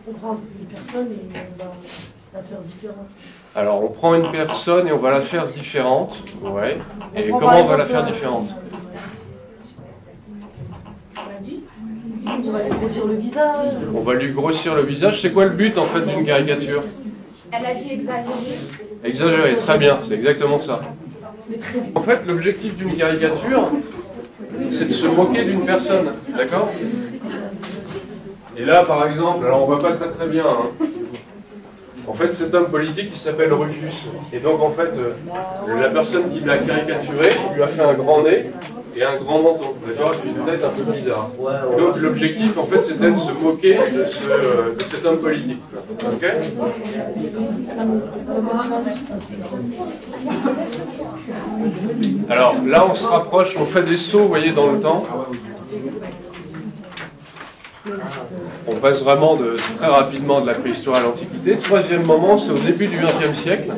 on prend une personne et on va la faire différente.
Alors on prend une personne et on va la faire différente. Ouais. Et comment on va la faire différente?
On va lui grossir le visage.
On va lui grossir le visage. C'est quoi le but en fait d'une caricature?
Elle a dit exagérer.
Exagérer, très bien, c'est exactement ça. En fait, l'objectif d'une caricature, c'est de se moquer d'une personne, d'accord? Et là, par exemple, alors on voit pas très très bien, hein. En fait, cet homme politique qui s'appelle Rufus. Et donc, en fait, la personne qui l'a caricaturé lui a fait un grand nez et un grand menton, d'accord? Et une tête un peu bizarre. Et donc, l'objectif, en fait, c'était de se moquer de cet homme politique. Ok? Alors, là, on se rapproche, on fait des sauts, vous voyez, dans le temps. On passe vraiment très rapidement de la préhistoire à l'Antiquité. Troisième moment, c'est au début du XXe siècle,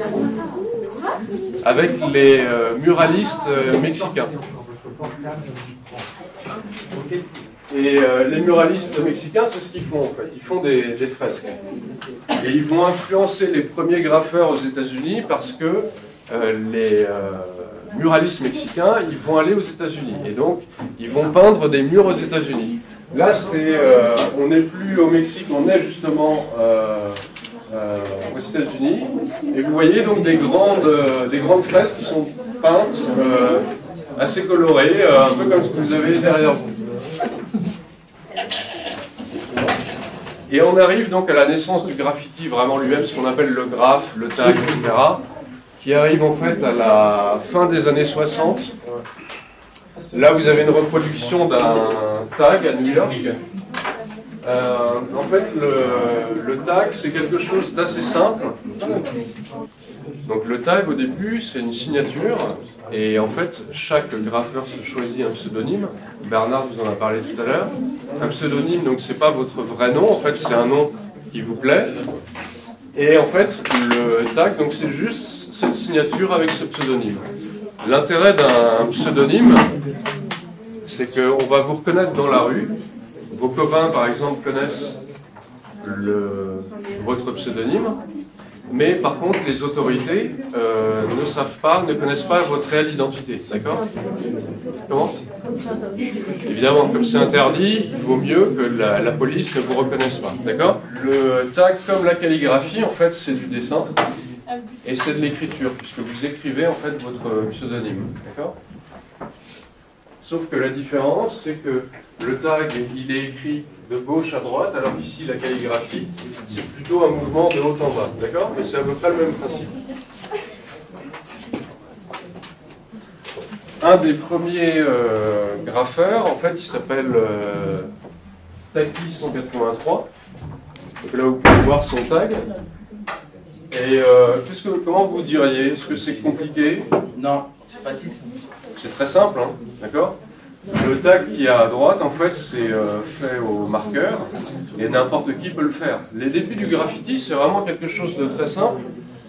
avec les muralistes mexicains. Et les muralistes mexicains, c'est ce qu'ils font en fait. Ils font des fresques. Et ils vont influencer les premiers graffeurs aux États-Unis parce que les muralistes mexicains, ils vont aller aux États-Unis. Et donc, ils vont peindre des murs aux États-Unis. Là, on n'est plus au Mexique, on est justement aux États-Unis. Et vous voyez donc des grandes fresques qui sont peintes, assez colorées, un peu comme ce que vous avez derrière vous. Et on arrive donc à la naissance du graffiti vraiment lui-même, ce qu'on appelle le graphe, le tag, etc., qui arrive en fait à la fin des années 60. Là, vous avez une reproduction d'un tag à New York. En fait, le tag, c'est quelque chose d'assez simple. Donc le tag, au début, c'est une signature. Et en fait, chaque graffeur se choisit un pseudonyme. Bernard vous en a parlé tout à l'heure. Un pseudonyme, donc c'est pas votre vrai nom. En fait, c'est un nom qui vous plaît. Et en fait, le tag, donc c'est juste cette signature avec ce pseudonyme. L'intérêt d'un pseudonyme, c'est qu'on va vous reconnaître dans la rue. Vos copains, par exemple, connaissent votre pseudonyme, mais par contre les autorités ne savent pas, ne connaissent pas votre réelle identité, d'accord? Comment? Évidemment, comme c'est interdit, il vaut mieux que la police ne vous reconnaisse pas, d'accord? Le tag, comme la calligraphie, en fait, c'est du dessin et c'est de l'écriture, puisque vous écrivez en fait votre pseudonyme, d'accord? Sauf que la différence, c'est que le tag, il est écrit de gauche à droite, alors qu'ici, la calligraphie, c'est plutôt un mouvement de haut en bas, d'accord? Mais c'est à peu près le même principe. Un des premiers graffeurs, en fait, il s'appelle Taki 183. Donc là, vous pouvez voir son tag. Et comment vous diriez? Est-ce que c'est compliqué?
Non, c'est facile.
C'est très simple, hein, d'accord? Le tag qui est à droite, en fait, c'est fait au marqueur, et n'importe qui peut le faire. Les débuts du graffiti, c'est vraiment quelque chose de très simple.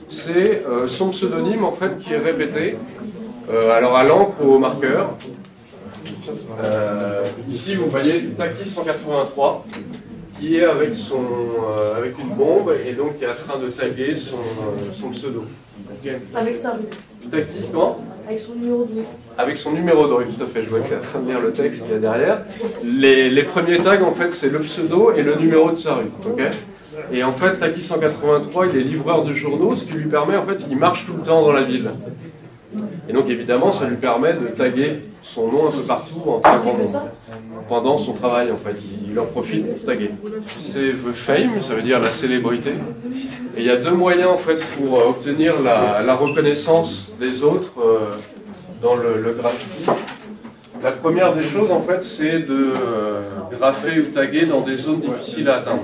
C'est son pseudonyme, en fait, qui est répété, alors à l'encre ou au marqueur. Ici, vous voyez Taki 183, qui est avec une bombe, et donc qui est en train de taguer son pseudo.
Avec ça.
Taki, comment?
Avec son numéro de.
Avec son numéro de rue, tout à fait, je vois que tu es en train de lire le texte qu'il y a derrière. Les premiers tags, en fait, c'est le pseudo et le numéro de sa rue. Okay, et en fait, Taki 183, il est livreur de journaux, ce qui lui permet, en fait, il marche tout le temps dans la ville. Et donc, évidemment, ça lui permet de taguer son nom un peu partout en très grand nombre. Pendant son travail, en fait, il en profite pour taguer. C'est the fame, ça veut dire la célébrité. Et il y a deux moyens, en fait, pour obtenir la reconnaissance des autres dans le graffiti. La première des choses, en fait, c'est de graffer ou taguer dans des zones difficiles à atteindre.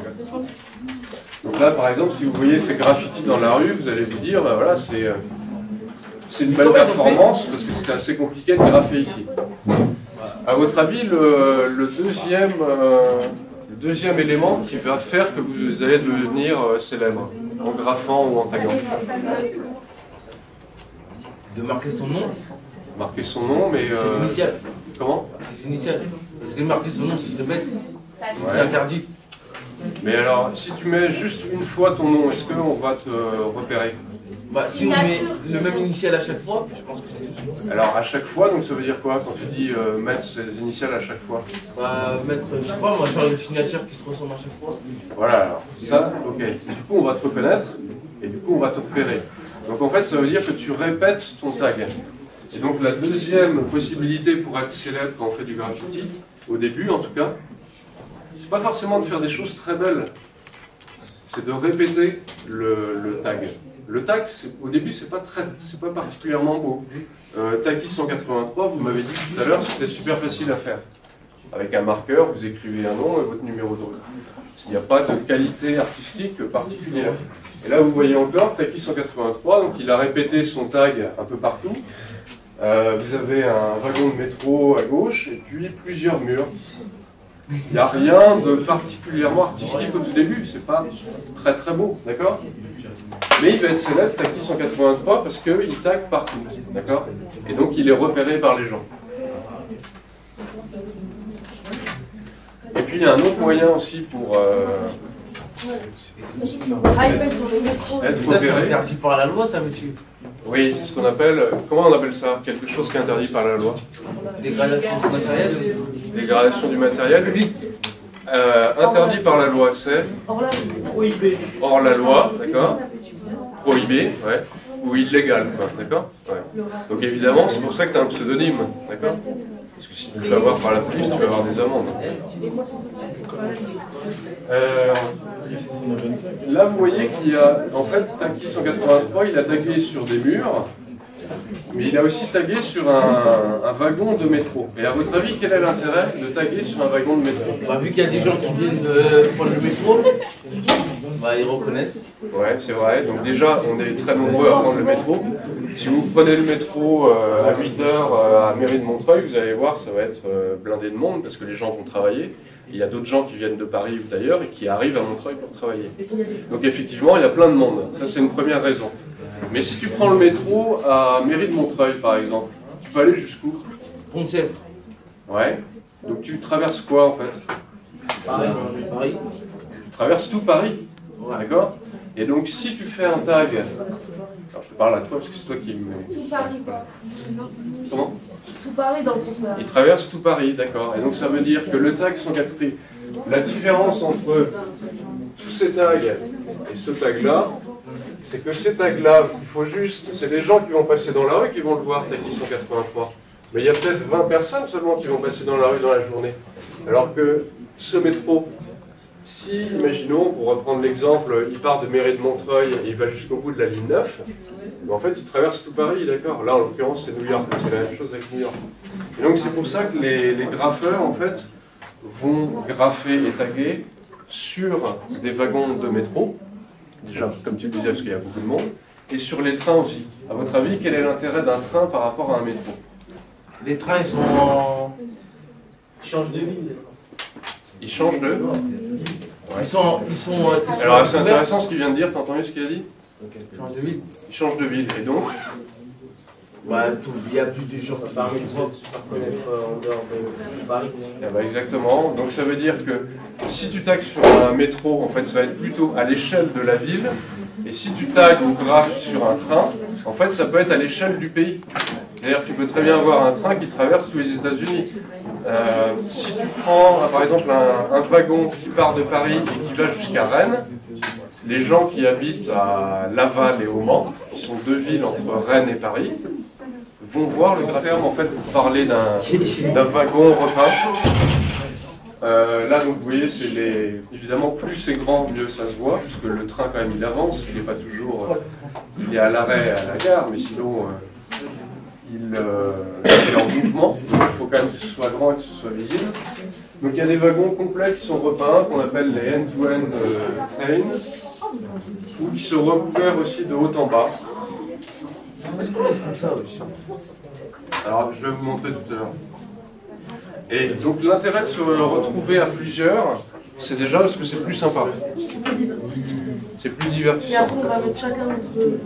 Donc là, par exemple, si vous voyez ces graffitis dans la rue, vous allez vous dire, ben voilà, c'est une belle performance parce que c'était assez compliqué de graffer ici. À votre avis, le deuxième élément qui va faire que vous allez devenir célèbre, en graffant ou en taguant?
De marquer son nom.
Marquer son nom, mais...
C'est initial.
Comment?
C'est initial. Parce que marquer son nom, ce serait bête.
Ouais.
C'est interdit.
Mais alors, si tu mets juste une fois ton nom, est-ce qu'on va te repérer?
Bah, si on met le même initial à chaque fois, je pense que c'est...
Alors, à chaque fois, donc ça veut dire quoi quand tu dis mettre ses initiales à chaque fois?
Bah, mettre, je sais pas, moi, genre une signature qui se ressemble à chaque fois.
Voilà, alors, ça, ok. Et du coup, on va te reconnaître, et du coup, on va te repérer. Donc, en fait, ça veut dire que tu répètes ton tag. Et donc, la deuxième possibilité pour être célèbre quand on fait du graffiti, au début en tout cas, c'est pas forcément de faire des choses très belles, c'est de répéter le tag. Le tag, au début, c'est pas particulièrement beau. Taki 183, vous m'avez dit tout à l'heure, c'était super facile à faire. Avec un marqueur, vous écrivez un nom et votre numéro de rue. Il n'y a pas de qualité artistique particulière. Et là, vous voyez encore Taki 183, donc il a répété son tag un peu partout. Vous avez un wagon de métro à gauche et puis plusieurs murs. Il n'y a rien de particulièrement artistique au tout début, c'est pas très très beau, d'accord? Mais il va être célèbre, Taki 183, parce qu'il tag partout, d'accord? Et donc il est repéré par les gens. Et puis il y a un autre moyen aussi pour être repéré.
C'est interdit par la loi, ça, monsieur?
Oui, c'est ce qu'on appelle, comment on appelle ça? Quelque chose qui est interdit par la loi.
Dégradation du matériel.
Dégradation du matériel. Interdit par la loi, c'est
Prohibé.
hors la loi, d'accord? Prohibé, ouais. Ou illégal, quoi, d'accord? Ouais. Donc évidemment, c'est pour ça que tu as un pseudonyme, d'accord? Parce que si tu te fais avoir par la police, tu vas avoir des amendes. Là, vous voyez qu'il y a, en fait, Taki 183, il a tagué sur des murs, mais il a aussi tagué sur un wagon de métro. Et à votre avis, quel est l'intérêt de taguer sur un wagon de métro?
Bah, vu qu'il y a des gens qui viennent prendre le métro, bah, ils reconnaissent.
Ouais, c'est vrai. Donc déjà, on est très nombreux à prendre le métro. Si vous prenez le métro à 8h à Mairie de Montreuil, vous allez voir, ça va être blindé de monde parce que les gens vont travailler. Il y a d'autres gens qui viennent de Paris ou d'ailleurs et qui arrivent à Montreuil pour travailler. Donc effectivement, il y a plein de monde. Ça, c'est une première raison. Mais si tu prends le métro à Mairie de Montreuil, par exemple, tu peux aller jusqu'où?
Pont-de-Sèvres.
Ouais. Donc tu traverses quoi, en fait?
Paris.
Tu traverse tout Paris. D'accord? Et donc, si tu fais un tag, alors je te parle à toi parce que c'est toi qui me...
Tout Paris, quoi.
Comment?
Tout Paris dans le sens là.
Il traverse tout Paris, d'accord. Et donc, ça veut dire que le tag 104 prix, la différence entre tous ces tags et ce tag-là, c'est que ces tags-là, il faut juste, c'est les gens qui vont passer dans la rue qui vont le voir, tag 183. Mais il y a peut-être 20 personnes seulement qui vont passer dans la rue dans la journée. Alors que ce métro, si, imaginons, pour reprendre l'exemple, il part de Mairie de Montreuil et il va jusqu'au bout de la ligne 9, en fait, il traverse tout Paris, d'accord. Là, en l'occurrence, c'est New York, c'est la même chose avec New York. Et donc, c'est pour ça que les graffeurs, en fait, vont graffer et taguer sur des wagons de métro, déjà, comme tu le disais, parce qu'il y a beaucoup de monde, et sur les trains aussi. À votre avis, quel est l'intérêt d'un train par rapport à un métro?
Les trains, ils sont en...
Ils changent de ville.
Ils changent de...
Ils sont
Alors, c'est intéressant ce qu'il vient de dire, t'as entendu ce qu'il a dit?
Ils changent de ville.
Ils changent de ville, et donc
Bah, il y a plus de gens qui
Paris, tu vois, se faire connaître en dehors de Paris.
eh ben, exactement. Donc ça veut dire que si tu tagues sur un métro, en fait, ça va être plutôt à l'échelle de la ville. Et si tu tagues ou graphes sur un train, en fait, ça peut être à l'échelle du pays. D'ailleurs, tu peux très bien avoir un train qui traverse tous les États-Unis. Si tu prends, par exemple, un wagon qui part de Paris et qui va jusqu'à Rennes, les gens qui habitent à Laval et au Mans, qui sont deux villes entre Rennes et Paris, vont voir le terme en fait pour parler d'un wagon repeint. Là donc vous voyez c'est évidemment plus c'est grand mieux ça se voit puisque le train quand même il avance, il n'est pas toujours il est à l'arrêt à la gare mais sinon il est en mouvement, donc il faut quand même que ce soit grand et que ce soit visible. Donc il y a des wagons complets qui sont repeints qu'on appelle les end-to-end trains ou qui sont recouverts aussi de haut en bas.
Est-ce qu'on fait ça aussi?
Alors, je vais vous montrer tout à l'heure. Et donc, l'intérêt de se retrouver à plusieurs, c'est déjà parce que c'est plus sympa. C'est plus
Et
divertissant.
après, on va mettre chacun de...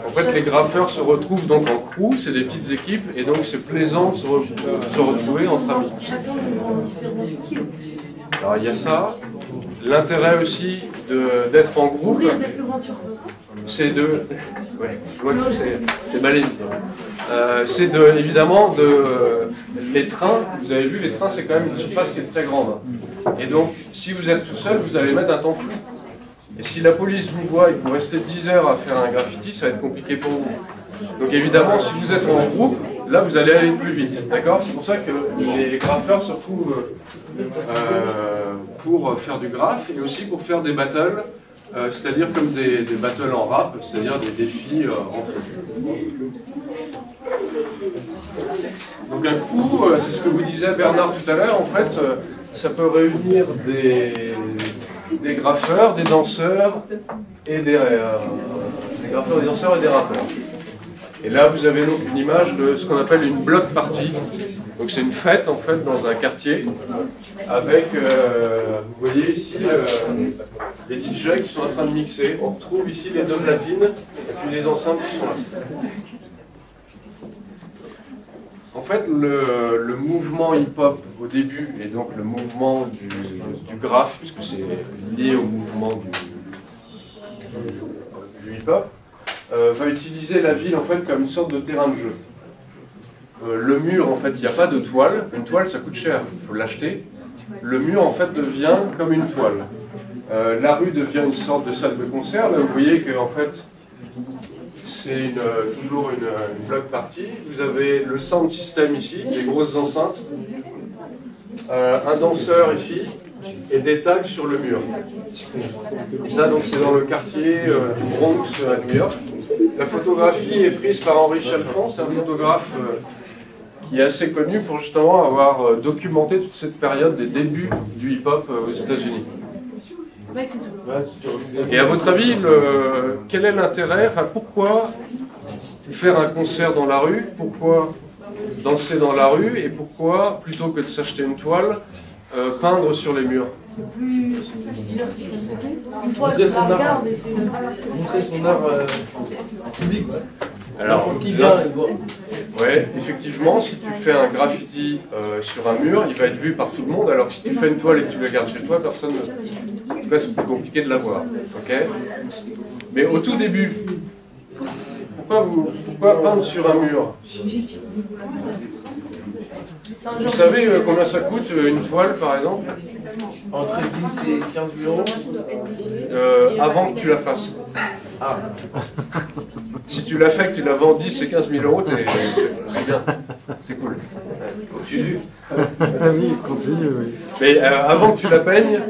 En fait, les graffeurs se retrouvent donc en crew, c'est des petites équipes, et donc c'est plaisant de se retrouver entre amis.
Chacun de différents styles.
Alors, il y a ça. L'intérêt aussi d'être en groupe,
Ouvrir des plus grandes surfaces.
c'est de... Ouais, je vois que c'est malin. C'est évidemment les trains, vous avez vu, les trains c'est quand même une surface qui est très grande. Et donc, si vous êtes tout seul, vous allez mettre un temps fou. Et si la police vous voit et que vous restez 10 heures à faire un graffiti, ça va être compliqué pour vous. Donc évidemment, si vous êtes en groupe, là vous allez aller plus vite. D'accord? C'est pour ça que les graffeurs se retrouvent pour faire du graphe et aussi pour faire des battles, c'est-à-dire comme des battles en rap, c'est-à-dire des défis entre eux. Donc un coup, c'est ce que vous disait Bernard tout à l'heure, en fait, ça peut réunir des graffeurs, des danseurs et des graffeurs, des danseurs et des rappeurs. Et là, vous avez donc une image de ce qu'on appelle une block party. Donc c'est une fête en fait dans un quartier avec, vous voyez ici, les DJ qui sont en train de mixer. On retrouve ici les deux platines et puis les enceintes qui sont là. En fait, le mouvement hip-hop au début et donc le mouvement du graphe, puisque c'est lié au mouvement du hip-hop, va utiliser la ville en fait comme une sorte de terrain de jeu. Le mur, en fait, il n'y a pas de toile. Une toile, ça coûte cher, il faut l'acheter. Le mur, en fait, devient comme une toile. La rue devient une sorte de salle de concert. Là, vous voyez que, en fait, c'est toujours une block party. Vous avez le sound system ici, des grosses enceintes, un danseur ici, et des tags sur le mur. Et ça, donc, c'est dans le quartier du Bronx à New York. La photographie est prise par Henri Chalfant, c'est un photographe qui est assez connu pour justement avoir documenté toute cette période des débuts du hip-hop aux États-Unis. Et à votre avis, quel est l'intérêt, enfin pourquoi faire un concert dans la rue, pourquoi danser dans la rue et pourquoi, plutôt que de s'acheter une toile, peindre sur les murs?
Une toile,
Montrer
tu la
son art.
regardes et c'est...
Montrer son art en public.
Alors,
Qui vient, il voit.
ouais, effectivement, si tu fais un graffiti sur un mur, il va être vu par tout le monde, alors que si tu fais une toile et que tu la gardes chez toi, personne ne... En tout cas, c'est plus compliqué de la voir. Ok? Mais au tout début, pourquoi peindre sur un mur? Vous savez combien ça coûte une toile, par exemple?
Entre 10 et 15 000 euros.
Avant que tu la fasses.
Ah,
Si tu l'as fait, que tu la vends 10 et 15 000 euros, c'est bien. C'est cool.
continue.
Oui, continue, oui.
Mais avant que tu la peignes,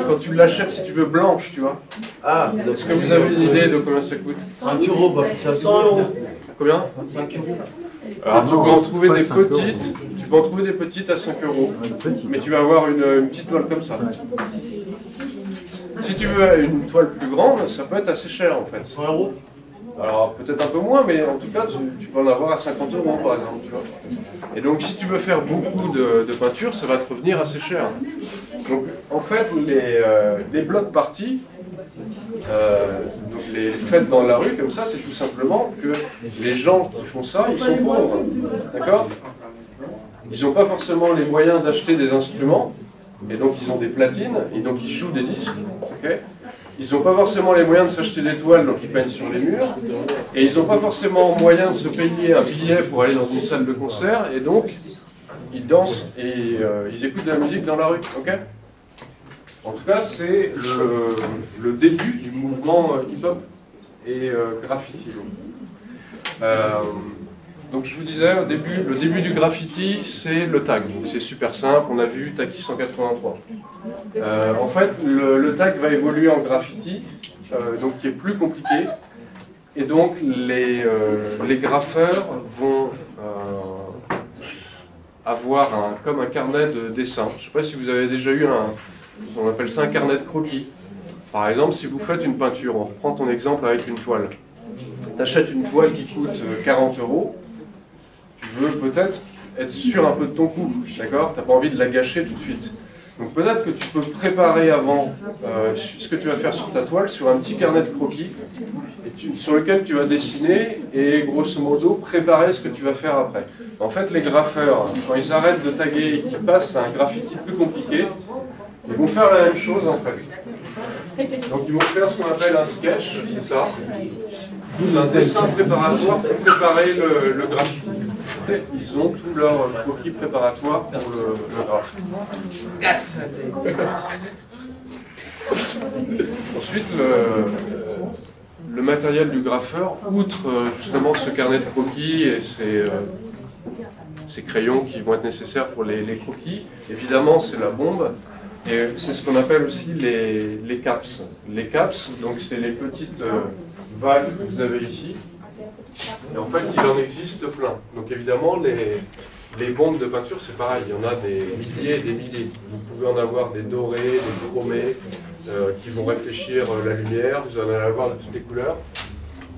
quand tu l'achètes, si tu veux blanche, tu vois.
Ah,
Est-ce que vous avez une idée de combien ça coûte?
5 euros, bah, 100 euros.
Combien?
5 euros.
Alors tu peux en trouver
pas
des
5 euros.
petites. Tu peux en trouver des petites à 5 euros.
Petit.
Mais tu vas avoir une petite toile comme ça. Si tu veux une toile plus grande, ça peut être assez cher en fait.
100 euros.
Alors peut-être un peu moins, mais en tout cas tu peux en avoir à 50 euros par exemple. Tu vois. Et donc si tu veux faire beaucoup de peinture, ça va te revenir assez cher. Donc en fait les blocs parties, donc les fêtes dans la rue comme ça, c'est tout simplement que les gens qui font ça, ils sont pauvres. D'accord? Ils n'ont pas forcément les moyens d'acheter des instruments, et donc ils ont des platines, et donc ils jouent des disques. Okay, ils n'ont pas forcément les moyens de s'acheter des toiles, donc ils peignent sur les murs, et ils n'ont pas forcément moyen de se payer un billet pour aller dans une salle de concert, et donc ils dansent et ils écoutent de la musique dans la rue. Okay, en tout cas, c'est le début du mouvement hip-hop et graffiti. Donc je vous disais, le début du graffiti, c'est le tag. Donc c'est super simple, on a vu Taki 183. En fait, le tag va évoluer en graffiti, donc qui est plus compliqué. Et donc les graffeurs vont avoir comme un carnet de dessin. Je ne sais pas si vous avez déjà eu on appelle ça un carnet de croquis. Par exemple, si vous faites une peinture, on reprend ton exemple avec une toile. Tu achètes une toile qui coûte 40 euros. Tu veux peut-être être sûr un peu de ton coût, d'accord? Tu n'as pas envie de la gâcher tout de suite. Donc peut-être que tu peux préparer avant ce que tu vas faire sur ta toile, sur un petit carnet de croquis, sur lequel tu vas dessiner et grosso modo préparer ce que tu vas faire après. En fait, les graffeurs, quand ils arrêtent de taguer et qu'ils passent à un graffiti plus compliqué, ils vont faire la même chose en fait. Donc ils vont faire ce qu'on appelle un sketch, c'est ça. C'est un dessin préparatoire pour préparer le graffiti. Ils ont tout leur croquis préparatoire pour le graphe. Ensuite, le matériel du graffeur, outre justement ce carnet de croquis et ces crayons qui vont être nécessaires pour les croquis, évidemment c'est la bombe. Et c'est ce qu'on appelle aussi les caps. Les caps, donc c'est les petites valves que vous avez ici. Et en fait, il en existe plein. Donc évidemment, les bombes de peinture, c'est pareil. Il y en a des milliers et des milliers. Vous pouvez en avoir des dorés, des chromés, qui vont réfléchir la lumière. Vous en allez avoir de toutes les couleurs.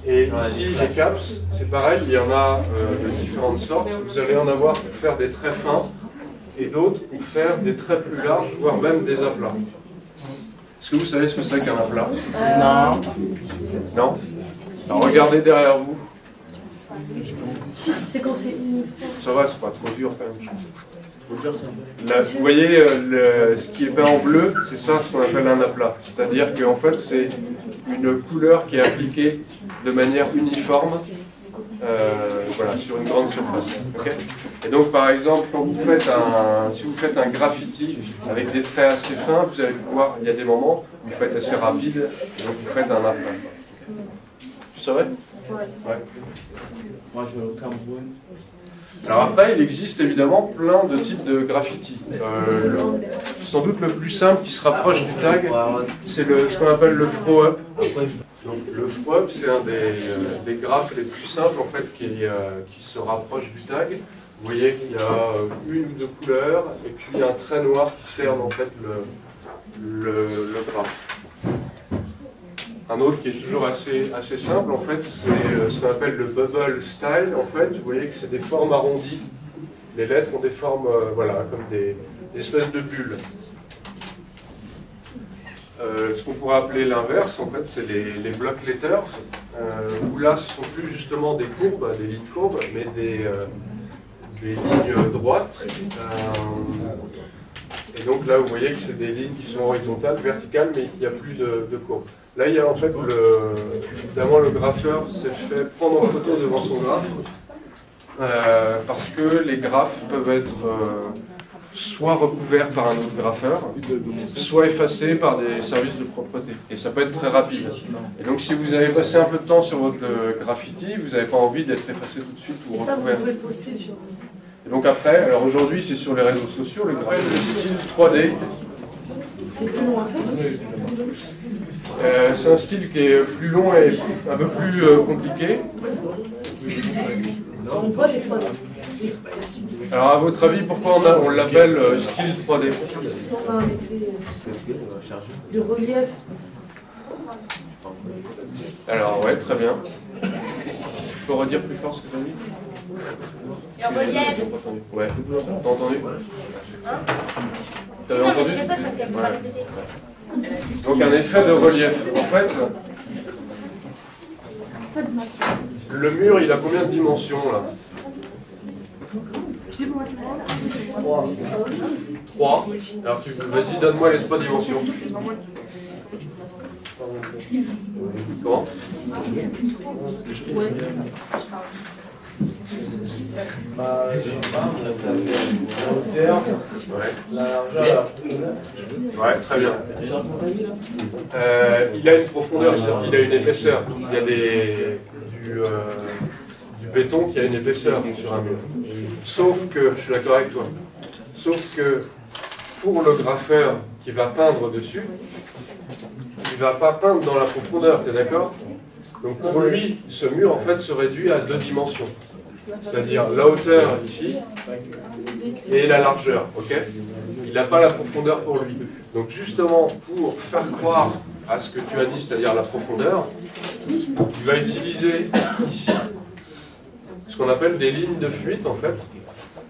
Et ici, les caps, c'est pareil. Il y en a de différentes sortes. Vous allez en avoir pour faire des traits fins et d'autres pour faire des traits plus larges, voire même des aplats. Est-ce que vous savez ce que c'est qu'un aplat?
Non.
Non? Alors regardez derrière vous.
C'est quand c'est uniforme.
Ça va, c'est pas trop dur quand même. Là, vous voyez, ce qui est peint en bleu, c'est ça ce qu'on appelle un aplat. C'est-à-dire qu'en fait, c'est une couleur qui est appliquée de manière uniforme voilà, sur une grande surface. Okay, et donc, par exemple, quand vous faites si vous faites un graffiti avec des traits assez fins, vous allez pouvoir, il y a des moments où vous faites assez rapide, et donc vous faites un aplat. Tu savais? Ouais.
Moi, je vais au Cameroun.
Alors après, il existe évidemment plein de types de graffiti. Sans doute le plus simple qui se rapproche du tag, c'est ce qu'on appelle le throw-up. Donc le throw-up, c'est un des graphes les plus simples en fait qui se rapproche du tag. Vous voyez qu'il y a une ou deux couleurs et puis il y a un trait noir qui cerne en fait le graphe. Un autre qui est toujours assez simple, en fait, c'est ce qu'on appelle le bubble style. En fait, vous voyez que c'est des formes arrondies. Les lettres ont des formes, voilà, comme des espèces de bulles. ce qu'on pourrait appeler l'inverse, en fait, c'est les block letters, où là, ce sont plus justement des courbes, des lignes courbes, mais des lignes droites. Et donc là, vous voyez que c'est des lignes qui sont horizontales, verticales, mais il n'y a plus de courbes. Là, il y a en fait, évidemment, le grapheur s'est fait prendre en photo devant son graphe, parce que les graphes peuvent être soit recouverts par un autre grapheur, soit effacés par des services de propreté. Et ça peut être très rapide. Et donc, si vous avez passé un peu de temps sur votre graffiti, vous n'avez pas envie d'être effacé tout de suite ou recouvert.
Ça, vous pouvez le poster sur...
Et donc après, alors aujourd'hui, c'est sur les réseaux sociaux, les graphes de style 3D.
C'est plus long à faire.
C'est un style qui est plus long et un peu plus compliqué.
On voit des fois.
Alors à votre avis, pourquoi on l'appelle style 3D?
Parce qu'on a un effet de relief.
Alors ouais, très bien. Tu peux redire plus fort ce que tu as dit?
Le relief.
Ouais, t'as entendu? T'avais
Non, mais
entendu?
je répète parce qu'elle ne peut pas répéter.
Donc un effet de relief. En fait, le mur, il a combien de dimensions là?
Tu sais pourquoi tu parles?
3. Alors vas-y, donne-moi les 3 dimensions. Comment?
Ouais.
La largeur, la profondeur.
Ouais, très bien. Il a une profondeur, il a une épaisseur. Il y a du béton qui a une épaisseur sur un mur. Sauf que, je suis d'accord avec toi, sauf que pour le graffeur qui va peindre dessus, il ne va pas peindre dans la profondeur, tu es d'accord? Donc pour lui, ce mur en fait se réduit à 2 dimensions. C'est-à-dire la hauteur ici et la largeur, ok? Il n'a pas la profondeur pour lui. Donc justement, pour faire croire à ce que tu as dit, c'est-à-dire la profondeur, il va utiliser ici ce qu'on appelle des lignes de fuite en fait.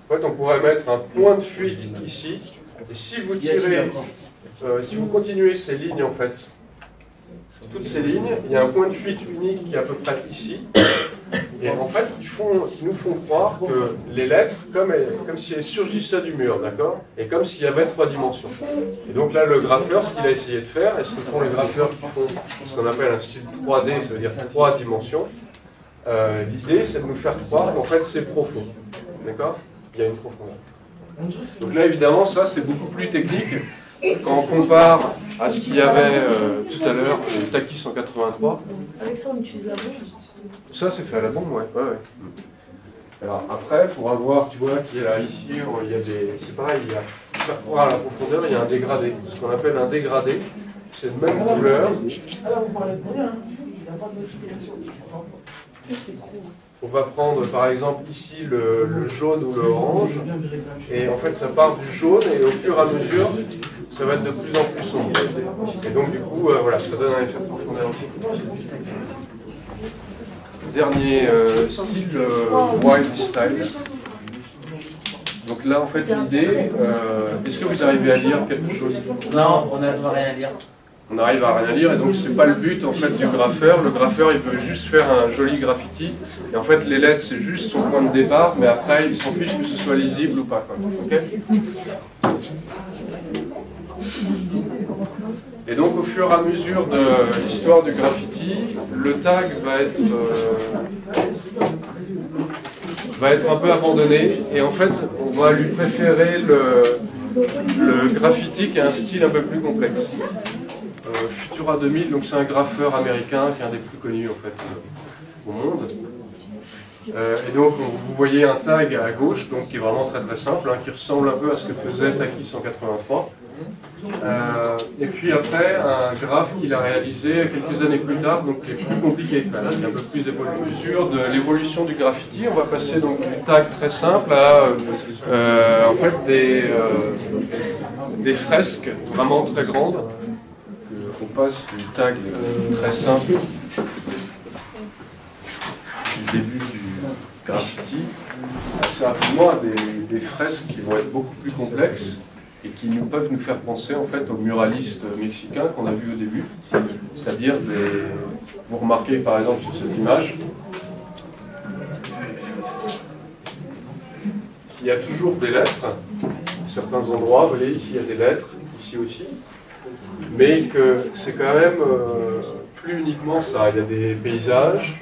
En fait, on pourrait mettre un point de fuite ici, et si vous tirez, si vous continuez ces lignes en fait, toutes ces lignes, il y a un point de fuite unique qui est à peu près ici. Et en fait, ils nous font croire que les lettres, comme si elles surgissaient du mur, d'accord? Et comme s'il y avait 3 dimensions. Et donc là, le graffeur, ce qu'il a essayé de faire, et ce que font les graffeurs qui font ce qu'on appelle un style 3D, ça veut dire 3 dimensions, l'idée, c'est de nous faire croire qu'en fait, c'est profond. D'accord? Il y a une profondeur. Donc là, évidemment, ça, c'est beaucoup plus technique. Quand on compare à ce qu'il y avait tout à l'heure, le Taki 183.
Avec ça, on utilise la bombe.
Ça, c'est fait à la bombe, ouais. Alors après, pour avoir, tu vois, qu'il y a ici, il y a des... C'est pareil, il y a, pour faire croire à la profondeur, il y a un dégradé. Ce qu'on appelle un dégradé, c'est de même couleur. On va prendre par exemple ici le jaune ou le orange, et en fait ça part du jaune, et au fur et à mesure, ça va être de plus en plus sombre. Et donc du coup, voilà, ça donne un effet de profondeur aussi. Dernier style, wild style. Donc là, en fait, l'idée, est-ce que vous arrivez à lire quelque chose?
Non, on n'arrive à rien lire.
On n'arrive à rien lire, et donc c'est pas le but en fait du graffeur. Le graffeur, il veut juste faire un joli graffiti, et en fait les lettres c'est juste son point de départ, mais après il s'en fiche que ce soit lisible ou pas, quoi. Okay. Et donc au fur et à mesure de l'histoire du graffiti, le tag va être un peu abandonné, et en fait on va lui préférer le graffiti qui a un style un peu plus complexe. Futura 2000, donc c'est un graffeur américain qui est un des plus connus en fait au monde. Et donc vous voyez un tag à gauche, donc qui est vraiment très très simple, hein, qui ressemble un peu à ce que faisait Taki 183. Et puis après un graphe qu'il a réalisé quelques années plus tard, donc qui est plus compliqué, qui est un peu plus évolué. À mesure de l'évolution du graffiti, on va passer donc du tag très simple à en fait des fresques vraiment très grandes. On passe du tag très simple du début du graffiti assez rapidement à des fresques qui vont être beaucoup plus complexes. et qui peuvent nous faire penser en fait aux muralistes mexicains qu'on a vus au début, c'est-à-dire vous remarquez par exemple sur cette image qu'il y a toujours des lettres, à certains endroits, vous voyez ici il y a des lettres, ici aussi, mais que c'est quand même plus uniquement ça, il y a des paysages,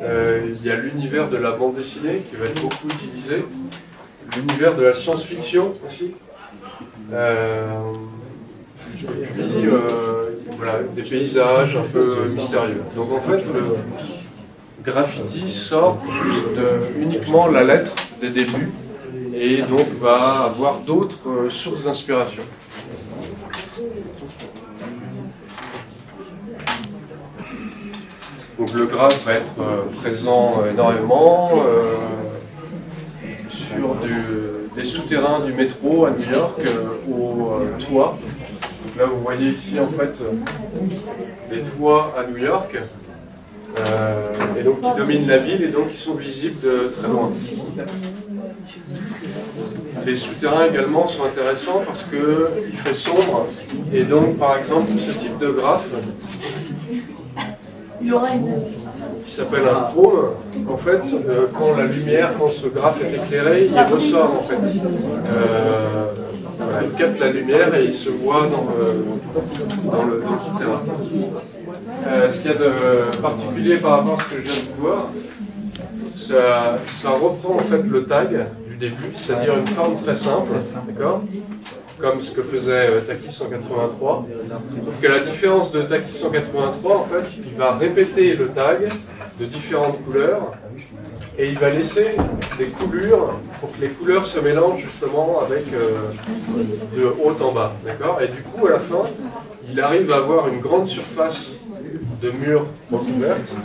il y a l'univers de la bande dessinée qui va être beaucoup utilisé, l'univers de la science-fiction aussi, et puis voilà, des paysages un peu mystérieux. Donc en fait, le graffiti sort juste uniquement la lettre des débuts et donc va avoir d'autres sources d'inspiration. Donc le graphe va être présent énormément sur des souterrains du métro à New York au toit. Donc là vous voyez ici en fait des toits à New York et donc qui dominent la ville et donc qui sont visibles de très loin. Les souterrains également sont intéressants parce qu'il fait sombre et donc par exemple ce type de graphe qui s'appelle un chrome, en fait, quand ce graphe est éclairé, il ressort en fait. Voilà, il capte la lumière et il se voit dans le souterrain. Ce qu'il y a de particulier par rapport à ce que je viens de voir, ça reprend en fait le tag du début, c'est-à-dire une forme très simple, d'accord ? Comme ce que faisait Taki 183. Sauf que la différence de Taki 183, en fait, il va répéter le tag de différentes couleurs et il va laisser des coulures pour que les couleurs se mélangent justement avec de haut en bas. D'accord ? Et du coup, à la fin, il arrive à avoir une grande surface de mur recouverte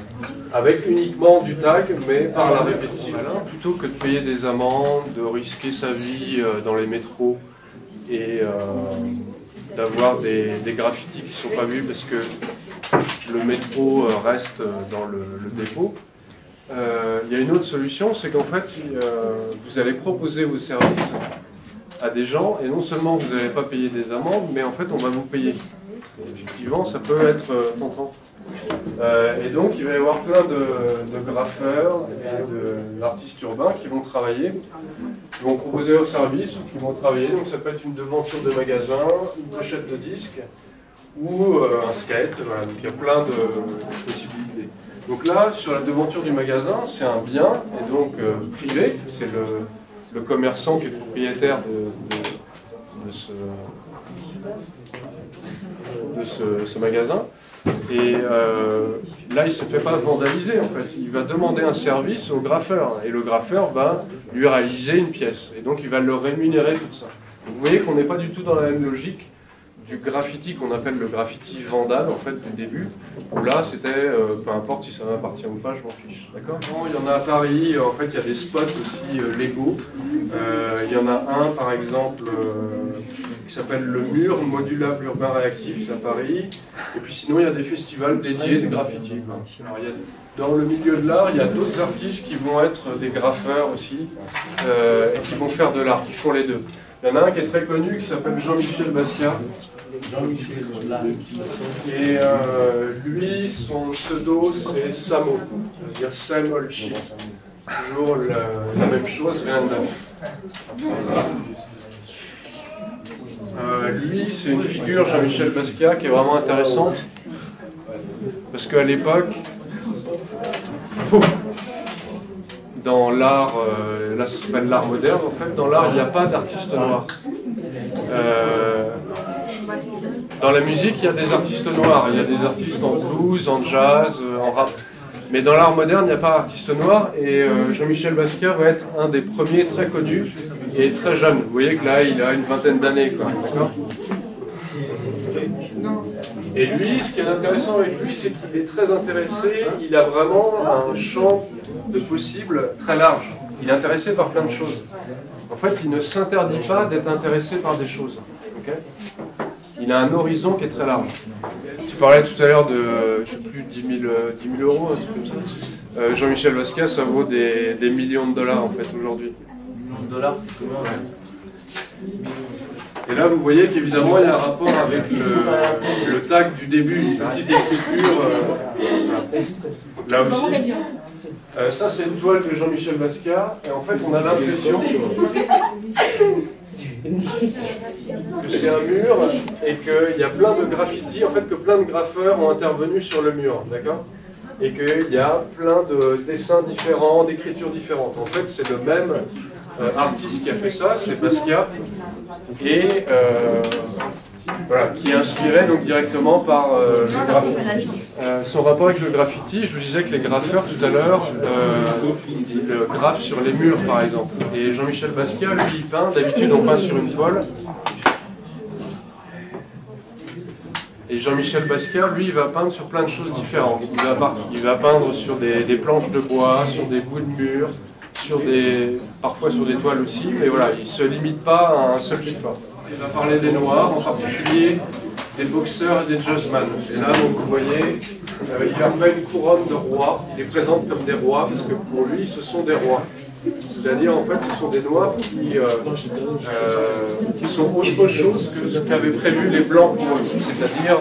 avec uniquement du tag mais par la répétition. Plutôt que de payer des amendes, de risquer sa vie dans les métros et d'avoir des graffitis qui ne sont pas vus parce que le métro reste dans le dépôt. Il y a une autre solution, c'est qu'en fait, vous allez proposer vos services à des gens et non seulement vous n'allez pas payer des amendes, mais en fait, on va vous payer. Et effectivement, ça peut être tentant. Et donc, il va y avoir plein de graffeurs et d'artistes urbains qui vont travailler, qui vont proposer leurs services, ou qui vont travailler. Donc, ça peut être une devanture de magasin, une pochette de disque, ou un skate. Voilà. Donc, il y a plein de possibilités. Donc là, sur la devanture du magasin, c'est un bien, et donc privé. C'est le commerçant qui est propriétaire de ce magasin. Et là, il ne se fait pas vandaliser, en fait. Il va demander un service au graffeur, et le graffeur va lui réaliser une pièce. Et donc, il va le rémunérer pour ça. Vous voyez qu'on n'est pas du tout dans la même logique du graffiti qu'on appelle le graffiti vandal, en fait, du début, où là, c'était, peu importe si ça m'appartient ou pas, je m'en fiche, d'accord ? Il y en a à Paris, en fait, il y a des spots aussi légaux. Il y en a un, par exemple, qui s'appelle le Mur modulable urbain réactif, c'est à Paris. Et puis sinon, il y a des festivals dédiés de graffiti, quoi. Alors, dans le milieu de l'art, il y a d'autres artistes qui vont être des graffeurs aussi, et qui vont faire de l'art, qui font les deux. Il y en a un qui est très connu, qui s'appelle Jean-Michel Basquiat. Et lui, son pseudo, c'est Samo, c'est-à-dire Sam Olchi. Toujours la même chose, rien de neuf. Lui, c'est une figure, Jean-Michel Basquiat, qui est vraiment intéressante, parce qu'à l'époque, dans l'art, là ça s'appelle l'art moderne, en fait, dans l'art, il n'y a pas d'artiste noir. Dans la musique, il y a des artistes noirs, il y a des artistes en blues, en jazz, en rap. Mais dans l'art moderne, il n'y a pas d'artiste noir, et Jean-Michel Basquiat va être un des premiers très connus et très jeune. Vous voyez que là, il a une vingtaine d'années, quoi, d'accord ? Et lui, ce qui est intéressant avec lui, c'est qu'il est très intéressé, il a vraiment un champ de possibles très large. Il est intéressé par plein de choses. En fait, il ne s'interdit pas d'être intéressé par des choses. Okay ? Il a un horizon qui est très large. Tu parlais tout à l'heure de, je ne sais plus, 10 000 euros, un truc comme ça. Jean-Michel Basquiat, ça vaut des millions de dollars en fait aujourd'hui.
$1 million, c'est comment?
Et là, vous voyez qu'évidemment, il y a un rapport avec le tag du début, une petite écriture. Là aussi. Ça, c'est une toile de Jean-Michel Basquiat. Et en fait, on a l'impression que c'est un mur et qu'il y a plein de graffitis, en fait, que plein de graffeurs ont intervenu sur le mur, d'accord? Et qu'il y a plein de dessins différents, d'écritures différentes. En fait, c'est le même artiste qui a fait ça, c'est Basquiat, et voilà, qui est inspiré donc directement par le graffiti. Son rapport avec le graffiti, je vous disais que les graffeurs tout à l'heure le graffent sur les murs par exemple. Et Jean-Michel Basquiat, lui, il peint, d'habitude on peint sur une toile. Et Jean-Michel Basquiat, lui, il va peindre sur plein de choses différentes. Il va peindre sur des planches de bois, sur des bouts de mur, parfois sur des toiles aussi, mais voilà, il ne se limite pas à un seul support. Il va parler des Noirs, en particulier des boxeurs et des jazzman. Et là, donc, vous voyez, il leur met une couronne de rois, il les présente comme des rois, parce que pour lui, ce sont des rois. C'est-à-dire, en fait, ce sont des Noirs qui sont autre chose que ce qu'avaient prévu les Blancs pour eux, c'est-à-dire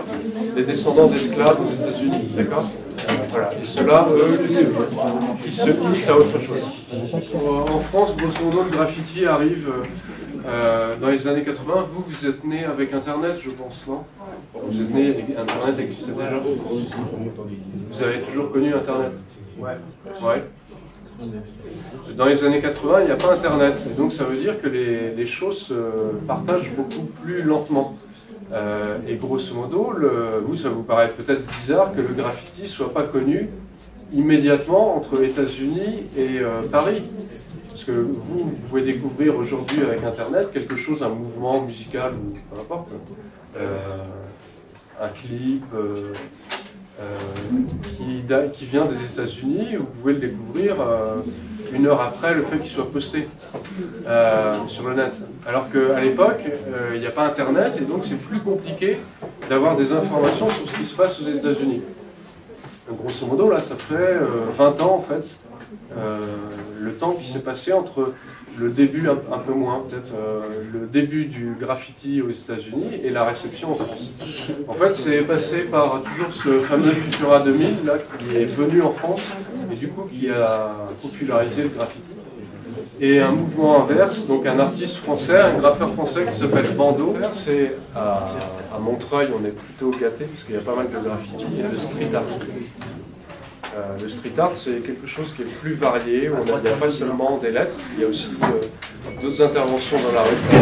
des descendants d'esclaves aux États-Unis, d'accord? Voilà. Et ceux-là, eux, ils se unissent à autre chose. En France, grosso modo, le graffiti arrive dans les années 80. Vous êtes né avec Internet, je pense, non? Vous êtes né, Internet existait déjà. Vous avez toujours connu Internet? Ouais. Dans les années 80, il n'y a pas Internet. Et donc ça veut dire que les choses se partagent beaucoup plus lentement. Et grosso modo, vous, ça vous paraît peut-être bizarre que le graffiti ne soit pas connu immédiatement entre États-Unis et Paris. Parce que vous pouvez découvrir aujourd'hui avec Internet quelque chose, un mouvement musical ou peu importe, un clip qui vient des États-Unis, vous pouvez le découvrir une heure après le fait qu'il soit posté sur le net. Alors qu'à l'époque, il n'y a pas Internet et donc c'est plus compliqué d'avoir des informations sur ce qui se passe aux États-Unis. Grosso modo, là, ça fait 20 ans en fait, le temps qui s'est passé entre le début, un peu moins peut-être, le début du graffiti aux États-Unis et la réception en France. En fait, c'est passé par toujours ce fameux Futura 2000 là, qui est venu en France et du coup qui a popularisé le graffiti. Et un mouvement inverse, donc un artiste français, un graffeur français qui s'appelle Bando. C'est à Montreuil, on est plutôt gâté parce qu'il y a pas mal de graffiti, il y a le street art. Le street art, c'est quelque chose qui est plus varié, où on n'a pas seulement des lettres, il y a aussi d'autres interventions dans la rue.